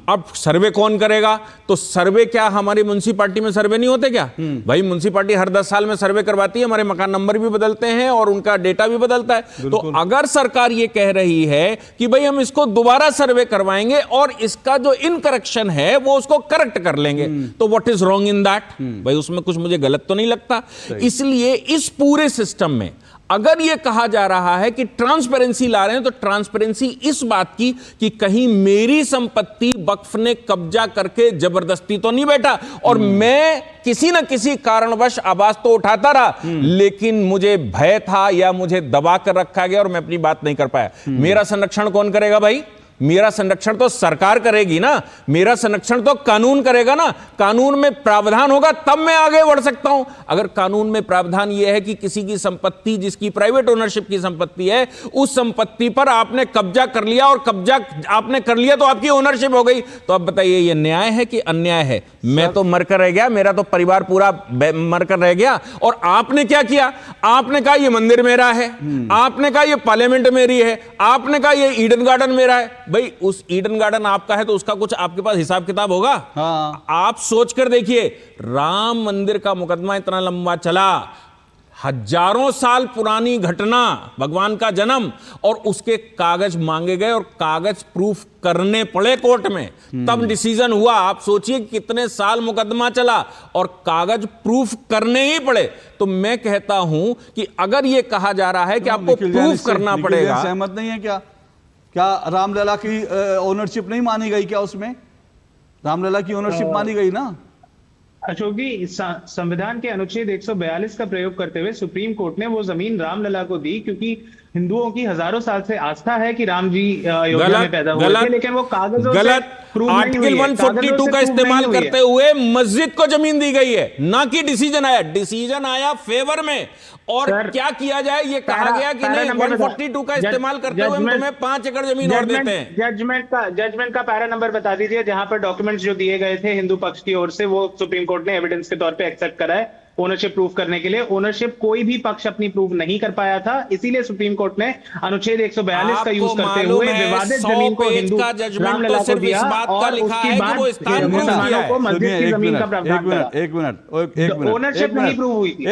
अब सर्वे कौन करेगा? तो सर्वे क्या हमारी म्युनिसिपैलिटी में सर्वे नहीं होते क्या? भाई म्युनिसिपैलिटी हर 10 साल में सर्वे करवाती है, हमारे मकान नंबर भी बदलते हैं और उनका डेटा भी बदलता है। तो अगर सरकार ये कह रही है कि भाई हम इसको दोबारा सर्वे करवाएंगे और इसका जो इनकरेक्शन है वो उसको करेक्ट कर लेंगे, तो what is wrong in that? भाई उसमें कुछ मुझे गलत तो नहीं लगता। इसलिए इस पूरे सिस्टम में अगर यह कहा जा रहा है कि ट्रांसपेरेंसी ला रहे हैं, तो ट्रांसपेरेंसी इस बात की कि कहीं मेरी संपत्ति वक्फ ने कब्जा करके जबरदस्ती तो नहीं बैठा और मैं किसी ना किसी कारणवश आवाज तो उठाता रहा, लेकिन मुझे भय था या मुझे दबा कर रखा गया और मैं अपनी बात नहीं कर पाया। मेरा संरक्षण कौन करेगा भाई? मेरा संरक्षण तो सरकार करेगी ना, मेरा संरक्षण तो कानून करेगा ना। कानून में प्रावधान होगा तब मैं आगे बढ़ सकता हूं। अगर कानून में प्रावधान यह है कि किसी की संपत्ति जिसकी प्राइवेट ओनरशिप की संपत्ति है, उस संपत्ति पर आपने कब्जा कर लिया और कब्जा आपने कर लिया तो आपकी ओनरशिप हो गई, तो अब बताइए ये न्याय है कि अन्याय है? मैं तो मरकर रह गया, मेरा तो परिवार पूरा मरकर रह गया, और आपने क्या किया? आपने कहा ये मंदिर मेरा है, आपने कहा ये पार्लियामेंट मेरी है, आपने कहा ये ईडन गार्डन मेरा है। भाई उस ईडन गार्डन आपका है तो उसका कुछ आपके पास हिसाब किताब होगा? आप सोच कर देखिए, राम मंदिर का मुकदमा इतना लंबा चला, हजारों साल पुरानी घटना, भगवान का जन्म, और उसके कागज मांगे गए और कागज प्रूफ करने पड़े कोर्ट में, तब डिसीजन हुआ। आप सोचिए कितने साल मुकदमा चला और कागज प्रूफ करने ही पड़े। तो मैं कहता हूं कि अगर यह कहा जा रहा है कि आपको प्रूफ करना पड़ेगा, सहमत नहीं है क्या? क्या रामलला की ओनरशिप नहीं मानी गई क्या? उसमें रामलला की ओनरशिप मानी गई ना? अशोक जी, संविधान के अनुच्छेद 142 का प्रयोग करते हुए सुप्रीम कोर्ट ने वो जमीन रामलला को दी क्योंकि हिंदुओं की हजारों साल से आस्था है कि राम जी अयोध्या में पैदा हुए थे, लेकिन वो कागजों से आर्टिकल 142 का इस्तेमाल करते हुए मस्जिद को जमीन दी गई है, ना कि डिसीजन आया। डिसीजन आया फेवर में, और क्या किया जाए ये कहा गया कि नहीं 142 का इस्तेमाल करते हुए हम तुम्हें 5 एकड़ जमीन और देते हैं। जजमेंट का पैरा नंबर बता दीजिए जहां पर डॉक्यूमेंट्स जो दिए गए थे हिंदू पक्ष की ओर से, वो सुप्रीम कोर्ट ने एविडेंस के तौर पे एक्सेप्ट करा है ओनरशिप प्रूफ करने के लिए। ओनरशिप कोई भी पक्ष अपनी प्रूफ नहीं कर पाया था, इसीलिए सुप्रीम कोर्ट ने अनुच्छेद 142 का यूज करते हुए विवादित जमीन को हिंदू रामलला को दिया और उसके बाद मुसलमानों को मस्जिद की जमीन का प्रावधान करा। एक मिनट ओनरशिप नहीं प्रूव हुई थी।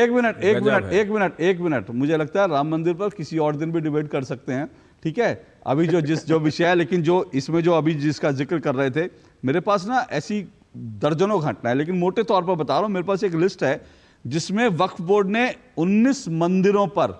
एक मिनट मुझे लगता है राम मंदिर पर किसी और दिन भी डिबेट कर सकते हैं, ठीक है? अभी जो विषय है, लेकिन जो इसमें जो अभी जिसका जिक्र कर रहे थे, मेरे पास ना ऐसी दर्जनों घटना है, लेकिन मोटे तौर पर बता रहा हूं। मेरे पास एक लिस्ट है जिसमें वक्फ बोर्ड ने 19 मंदिरों पर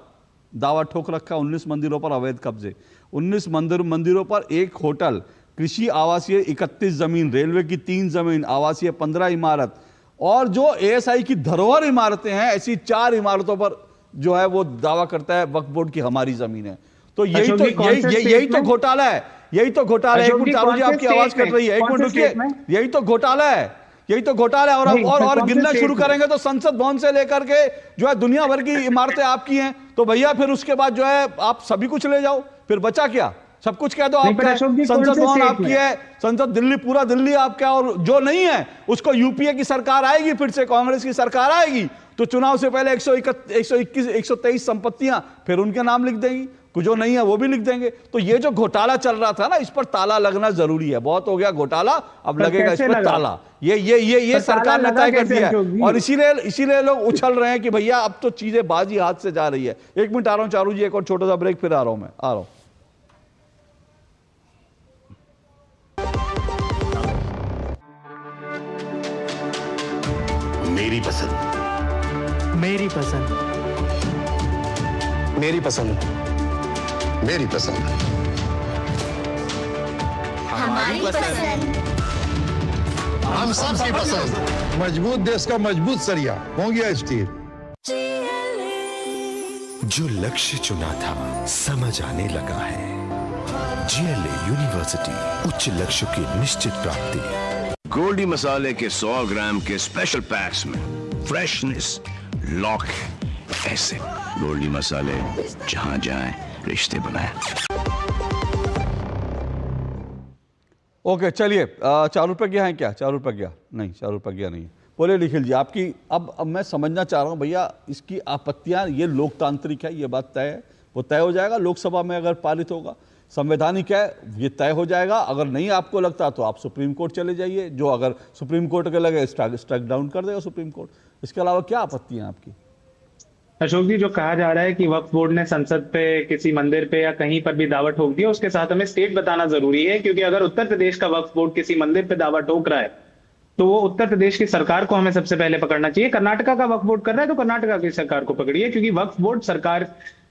दावा ठोक रखा, 19 मंदिरों पर अवैध कब्जे, 19 मंदिरों पर एक होटल, कृषि आवासीय 31 जमीन, रेलवे की 3 जमीन, आवासीय 15 इमारत, और जो एएसआई की धरोहर इमारतें हैं, ऐसी 4 इमारतों पर जो है वो दावा करता है वक्फ बोर्ड की हमारी जमीन है। तो यही तो घोटाला है, यही तो घोटाला है। एक मिनट चारू जी, आपकी आवाज कट रही है, एक मिनट रुकिए। यही तो घोटाला है, यही तो घोटाला है। और गिनना शुरू करेंगे तो संसद भवन से लेकर के जो है दुनिया भर की इमारतें आपकी हैं, तो भैया फिर उसके बाद जो है आप सभी कुछ ले जाओ, फिर बचा क्या? सब कुछ कह दो आपका है, संसद भवन आपकी है, संसद दिल्ली, पूरा दिल्ली आपका है, और जो नहीं है उसको यूपीए की सरकार आएगी, फिर से कांग्रेस की सरकार आएगी तो चुनाव से पहले 121 123 संपत्तियां फिर उनके नाम लिख देंगी, कुछ जो नहीं है वो भी लिख देंगे। तो ये जो घोटाला चल रहा था ना, इस पर ताला लगना जरूरी है। बहुत हो गया घोटाला, अब लगेगा इस पर ताला। ये सरकार ने तय कर दिया है और इसीलिए लोग उछल रहे हैं कि भैया अब तो चीजें बाजी हाथ से जा रही है। 1 मिनट आ रहा हूं चारू जी, एक और छोटा सा ब्रेक, फिर आ रहा हूं मैं, आ रहा हूं। मेरी पसंद, मेरी पसंद, मेरी पसंद, मेरी पसंद, हमारी पसंद, हम सबकी पसंद। मजबूत देश का मजबूत सरिया मोंगिया स्टील। जो लक्ष्य चुना था समझ आने लगा है। जीएलए यूनिवर्सिटी, उच्च लक्ष्य की निश्चित प्राप्ति। गोल्डी मसाले के 100 ग्राम के स्पेशल पैक्स में फ्रेशनेस लॉक है। ऐसे गोल्डी मसाले जहां जाएं रिश्ते बनाएं। ओके चलिए, 4 रुपये हैं क्या? 4 रुपये नहीं, 4 रुपये नहीं। बोले निखिल जी, आपकी अब मैं समझना चाह रहा हूं भैया, इसकी आपत्तियां, ये लोकतांत्रिक है, ये बात तय है, वो तय हो जाएगा लोकसभा में अगर पारित होगा। संवैधानिक है, ये तय हो जाएगा। अगर नहीं आपको लगता तो आप सुप्रीम कोर्ट चले जाइए, जो अगर सुप्रीम कोर्ट के लगे स्ट्राइक डाउन कर देगा सुप्रीम कोर्ट। इसके अलावा क्या आपत्ति है आपकी? अशोक जी, जो कहा जा रहा है कि वक्फ बोर्ड ने संसद पे, किसी मंदिर पे या कहीं पर भी दावा ठोक दिया, उसके साथ हमें स्टेट बताना जरूरी है, क्योंकि अगर उत्तर प्रदेश का वक्फ बोर्ड किसी मंदिर पे दावा ठोक रहा है तो वो उत्तर प्रदेश की सरकार को हमें सबसे पहले पकड़ना चाहिए। कर्नाटका का वक्फ बोर्ड कर रहा है तो कर्नाटका की सरकार को पकड़िए, क्योंकि वक्फ बोर्ड सरकार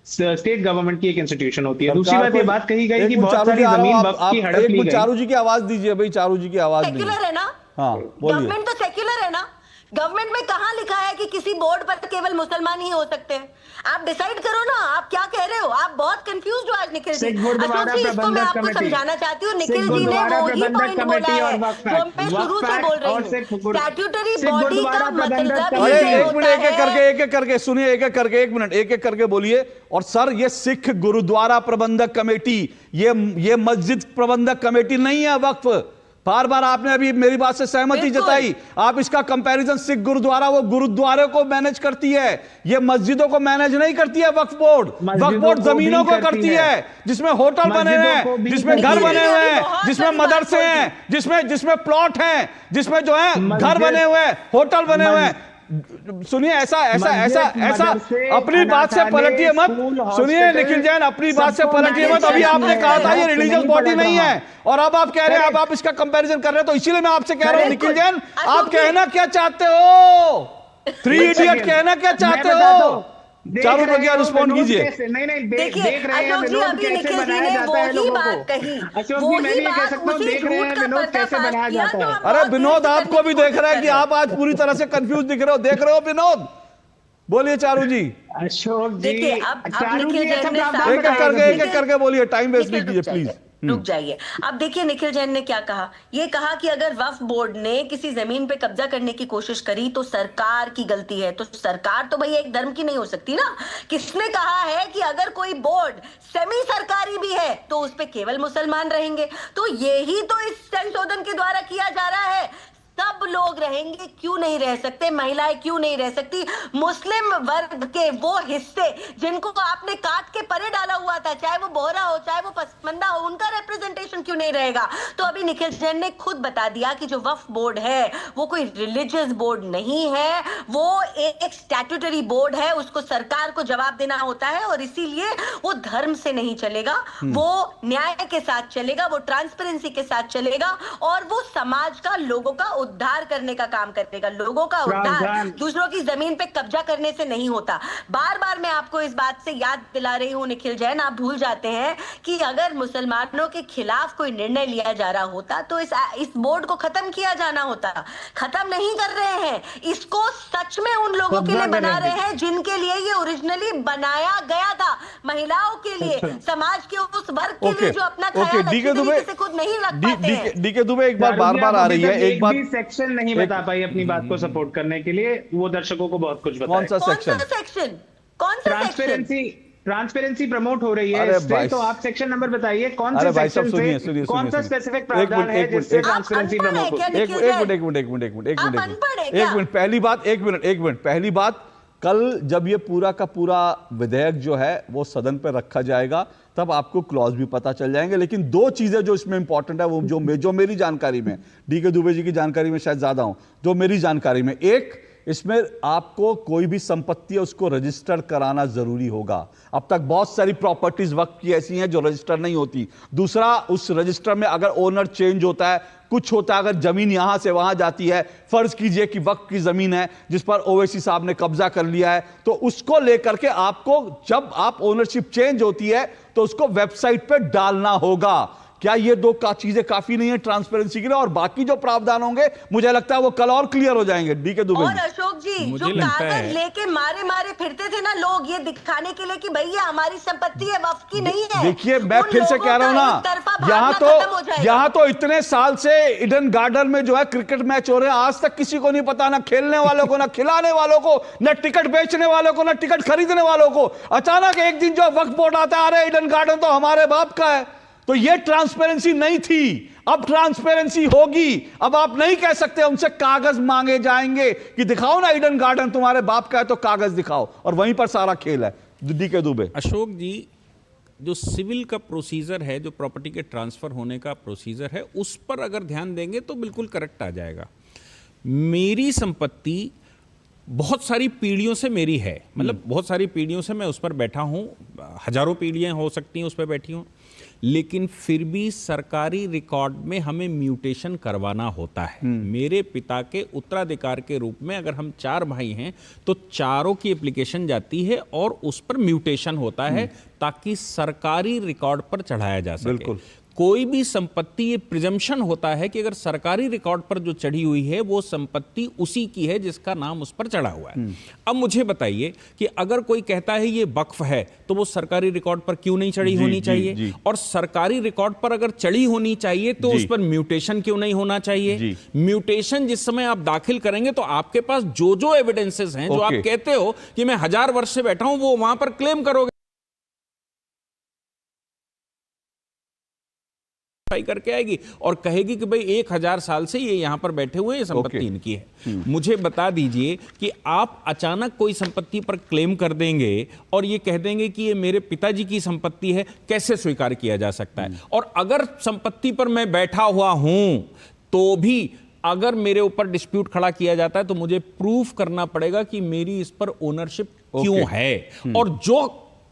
स्टेट गवर्नमेंट की एक इंस्टीट्यूशन होती है। दूसरी बात, ये बात कही गई कि बहुत सारी जमीन वक्फ की हड़प ली गई। चारू जी की आवाज दीजिए भाई, चारू जी की आवाज दीजिए। सेक्युलर है ना? हाँ बोलिए। गवर्नमेंट तो सेक्युलर है ना? गवर्नमेंट में कहां लिखा है कि किसी बोर्ड पर केवल मुसलमान ही हो सकते हैं? आप डिसाइड करो ना, आप क्या कह रहे हो? आप बहुत कंफ्यूज हो आज निखिल जी। अशोक जी, इसको मैं आपको समझाना चाहती हूँ। निखिल जी ने वो ही पॉइंट बोला है जो मैं शुरू से बोल रही हूँ। स्टैट्यूटरी बॉडी का मतलब एक एक करके सुनिए, एक एक करके, 1 मिनट, एक एक करके बोलिए। और सर, ये सिख गुरुद्वारा प्रबंधक कमेटी, ये मस्जिद प्रबंधक कमेटी नहीं है वक्फ। बार बार आपने अभी मेरी बात से सहमति जताई। आप इसका कंपैरिजन सिख गुरुद्वारा, वो गुरुद्वारे को मैनेज करती है, ये मस्जिदों को मैनेज नहीं करती है वक्फ बोर्ड। वक्फ बोर्ड जमीनों को करती है, जिसमें होटल बने हुए हैं, जिसमें घर बने हुए हैं, जिसमें मदरसे हैं, जिसमें प्लॉट हैं, जिसमें जो है घर बने हुए हैं, होटल बने हुए हैं। सुनिए, ऐसा अपनी बात से पलटिए मत। सुनिए निखिल जैन, अपनी बात से पलटिए मत। अभी आपने कहा था ये रिलीजियस बॉडी नहीं है, और अब आप कह रहे हैं, अब आप इसका कंपैरिजन कर रहे हैं, तो इसीलिए मैं आपसे कह रहा हूं निखिल जैन, आप कहना क्या चाहते हो? 3 इडियट कहना क्या चाहते हो? चारू प्रज्ञा रिस्पॉन्ड कीजिए। देखिए अशोक जी, अभी निखिल जी ने वही बात कही, वही बात उसी झूठ का पर्दाफाश किया। तो अरे विनोद, आपको भी देख रहा है कि आप आज पूरी तरह से कंफ्यूज दिख रहे हो। देख रहे हो विनोद? बोलिए चारू जी। अशोक जी, देखिए अब निखिल जैन ने एक एक करके बोलिए, टाइम वेस्ट नहीं कीजिए प्लीज। रुक जाइए। अब देखिए निखिल जैन ने क्या कहा। ये कहा कि अगर वक्फ बोर्ड ने किसी जमीन पे कब्जा करने की कोशिश करी तो सरकार की गलती है। तो सरकार तो भैया एक धर्म की नहीं हो सकती ना। किसने कहा है कि अगर कोई बोर्ड सेमी सरकारी भी है तो उस पे केवल मुसलमान रहेंगे? तो यही तो इस संशोधन के द्वारा किया जा रहा है। सब लोग रहेंगे, क्यों नहीं रह सकते? महिलाएं क्यों नहीं रह सकती? मुस्लिम वर्ग के वो हिस्से जिनको आपने काट के परे डाला हुआ था, चाहे वो बोहरा हो चाहे वो पसमंदा हो, उनका रिप्रेजेंटेशन क्यों नहीं रहेगा? तो अभी निखिल जैन ने खुद बता दिया कि जो वक्फ बोर्ड है वो कोई रिलीजियस बोर्ड नहीं है, वो एक स्टैट्यूटरी बोर्ड है। उसको सरकार को जवाब देना होता है और इसीलिए वो धर्म से नहीं चलेगा, वो न्याय के साथ चलेगा, वो ट्रांसपेरेंसी के साथ चलेगा और वो समाज का, लोगों का उद्धार करने का काम करेगा। लोगों का उद्धार दूसरों की जमीन पे कब्जा करने से नहीं होता। बार बार मैं आपको इस बात से याद दिला रही हूं निखिल जैन, आप भूल जाते हैं कि अगर मुसलमानों के खिलाफ कोई निर्णय लिया जा रहा होता तो इस बोर्ड को खत्म किया जाना होता। खत्म नहीं कर रहे हैं इसको, सच में उन लोगों के लिए बना रहे हैं जिनके लिए ये ओरिजिनली बनाया गया था, महिलाओं के लिए, समाज के उस वर्ग के लिए जो अपना ख्याल अच्छी तरीके से खुद नहीं रख पाते हैं। डीके दुबे एक बार बार आ रही है, एक बात सेक्शन नहीं बता पाई अपनी बात को सपोर्ट करने के लिए। वो दर्शकों को बहुत कुछ बताया। कौन सा सेक्शन? कौन सा सेक्शन? ट्रांसपेरेंसी प्रमोट हो रही है इस पे, तो आप सेक्शन नंबर बताइए कौन से सेक्शन से कौन सा स्पेसिफिक प्रावधान है जिससे ट्रांसपेरेंसी प्रमोट हो? एक मिनट, पहली बात, एक मिनट, पहली बात, कल जब ये पूरा का पूरा विधेयक जो है वो सदन पर रखा जाएगा तब आपको क्लॉज भी पता चल जाएंगे। लेकिन दो चीजें जो इसमें इंपॉर्टेंट है वो जो मेरी जानकारी में, डी.के. दुबे जी की जानकारी में शायद ज्यादा हूं, जो मेरी जानकारी में, एक, इसमें आपको कोई भी संपत्ति है उसको रजिस्टर कराना जरूरी होगा। अब तक बहुत सारी प्रॉपर्टीज वक्त की ऐसी हैं जो रजिस्टर नहीं होती। दूसरा, उस रजिस्टर में अगर ओनर चेंज होता है, कुछ होता है, अगर जमीन यहां से वहां जाती है, फर्ज कीजिए कि वक्त की जमीन है जिस पर ओवैसी साहब ने कब्जा कर लिया है, तो उसको लेकर के आपको जब आप ओनरशिप चेंज होती है तो उसको वेबसाइट पे डालना होगा। क्या ये दो चीजें काफी नहीं है ट्रांसपेरेंसी के लिए? और बाकी जो प्रावधान होंगे मुझे लगता है वो कल और क्लियर हो जाएंगे। डी.के. दुबे और अशोक जी, जो कागज लेके मारे फिरते थे ना लोग, ये दिखाने के लिए कि भैया हमारी संपत्ति है, वक्फ की नहीं है। देखिए, मैं फिर से कह रहा हूं ना, यहाँ तो इतने साल से ईडन गार्डन में जो है क्रिकेट मैच हो रहे हैं, आज तक किसी को नहीं पता, ना खेलने वालों को, ना खिलाने वालों को, ना टिकट बेचने वालों को, ना टिकट खरीदने वालों को। अचानक एक दिन जो वक्फ बोर्ड आता है, अरे ईडन गार्डन तो हमारे बाप का है। तो ये ट्रांसपेरेंसी नहीं थी, अब ट्रांसपेरेंसी होगी। अब आप नहीं कह सकते उनसे कागज मांगे जाएंगे कि दिखाओ ना ईडन गार्डन तुम्हारे बाप का है तो कागज दिखाओ, और वहीं पर सारा खेल है। डी.के. दुबे। अशोक जी, जो सिविल का प्रोसीजर है, जो प्रॉपर्टी के ट्रांसफर होने का प्रोसीजर है, उस पर अगर ध्यान देंगे तो बिल्कुल करेक्ट आ जाएगा। मेरी संपत्ति बहुत सारी पीढ़ियों से मेरी है, मतलब बहुत सारी पीढ़ियों से मैं उस पर बैठा हूं, हजारों पीढ़ियां हो सकती हैं उस पर बैठी हूं, लेकिन फिर भी सरकारी रिकॉर्ड में हमें म्यूटेशन करवाना होता है। मेरे पिता के उत्तराधिकार के रूप में अगर हम 4 भाई हैं तो चारों की एप्लीकेशन जाती है और उस पर म्यूटेशन होता है ताकि सरकारी रिकॉर्ड पर चढ़ाया जा सके। बिल्कुल। कोई भी संपत्ति, ये प्रिजम्पशन होता है कि अगर सरकारी रिकॉर्ड पर जो चढ़ी हुई है वो संपत्ति उसी की है जिसका नाम उस पर चढ़ा हुआ है। अब मुझे बताइए कि अगर कोई कहता है ये वक्फ है तो वो सरकारी रिकॉर्ड पर क्यों नहीं चढ़ी होनी चाहिए? और सरकारी रिकॉर्ड पर अगर चढ़ी होनी चाहिए तो उस पर म्यूटेशन क्यों नहीं होना चाहिए? म्यूटेशन जिस समय आप दाखिल करेंगे तो आपके पास जो जो एविडेंसेस हैं, जो आप कहते हो कि मैं 1000 वर्ष से बैठा हूं, वो वहां पर क्लेम करोगे, करके आएगी और कहेगी कि भाई 1000 साल से ये यहां पर बैठे हुए, ये संपत्ति इनकी है। मुझे बता दीजिए कि आप अचानक कोई संपत्ति पर क्लेम कर देंगे और ये कह देंगे कि ये मेरे पिताजी की संपत्ति है, कैसे स्वीकार किया जा सकता है? और अगर संपत्ति पर मैं बैठा हुआ हूं तो भी अगर मेरे ऊपर डिस्प्यूट खड़ा किया जाता है तो मुझे प्रूफ करना पड़ेगा कि मेरी इस पर ओनरशिप क्यों है, और जो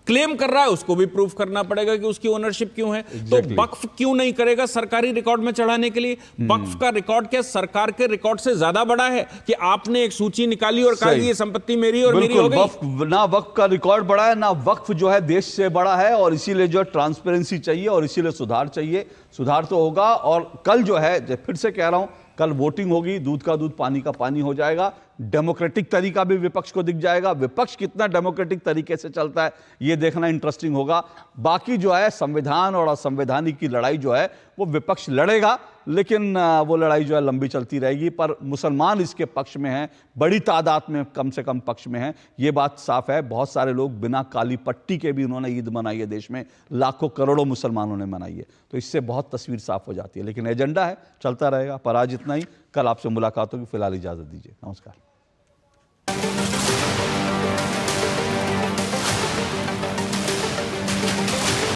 क्लेम कर रहा है उसको भी प्रूफ करना पड़ेगा कि उसकी ओनरशिप क्यों है। तो वक्फ क्यों नहीं करेगा सरकारी रिकॉर्ड में चढ़ाने के लिए? वक्फ का रिकॉर्ड क्या सरकार के रिकॉर्ड से ज्यादा बड़ा है कि आपने एक सूची निकाली और कहा ये संपत्ति मेरी और मेरी हो गई? ना वक्फ का रिकॉर्ड बड़ा है, ना वक्फ जो है देश से बड़ा है, और इसीलिए जो ट्रांसपेरेंसी चाहिए और इसीलिए सुधार चाहिए। सुधार तो होगा, और कल जो है, फिर से कह रहा हूं, कल वोटिंग होगी, दूध का दूध पानी का पानी हो जाएगा। डेमोक्रेटिक तरीका भी विपक्ष को दिख जाएगा। विपक्ष कितना डेमोक्रेटिक तरीके से चलता है ये देखना इंटरेस्टिंग होगा। बाकी जो है संविधान और असंवैधानिक की लड़ाई जो है वो विपक्ष लड़ेगा, लेकिन वो लड़ाई जो है लंबी चलती रहेगी। पर मुसलमान इसके पक्ष में हैं, बड़ी तादाद में कम से कम पक्ष में हैं, ये बात साफ है। बहुत सारे लोग बिना काली पट्टी के भी उन्होंने ईद मनाई है, देश में लाखों करोड़ों मुसलमानों ने मनाई है, तो इससे बहुत तस्वीर साफ हो जाती है। लेकिन एजेंडा है, चलता रहेगा। पर आज इतना ही, कल आपसे मुलाकात होगी। फिलहाल इजाजत दीजिए, नमस्कार।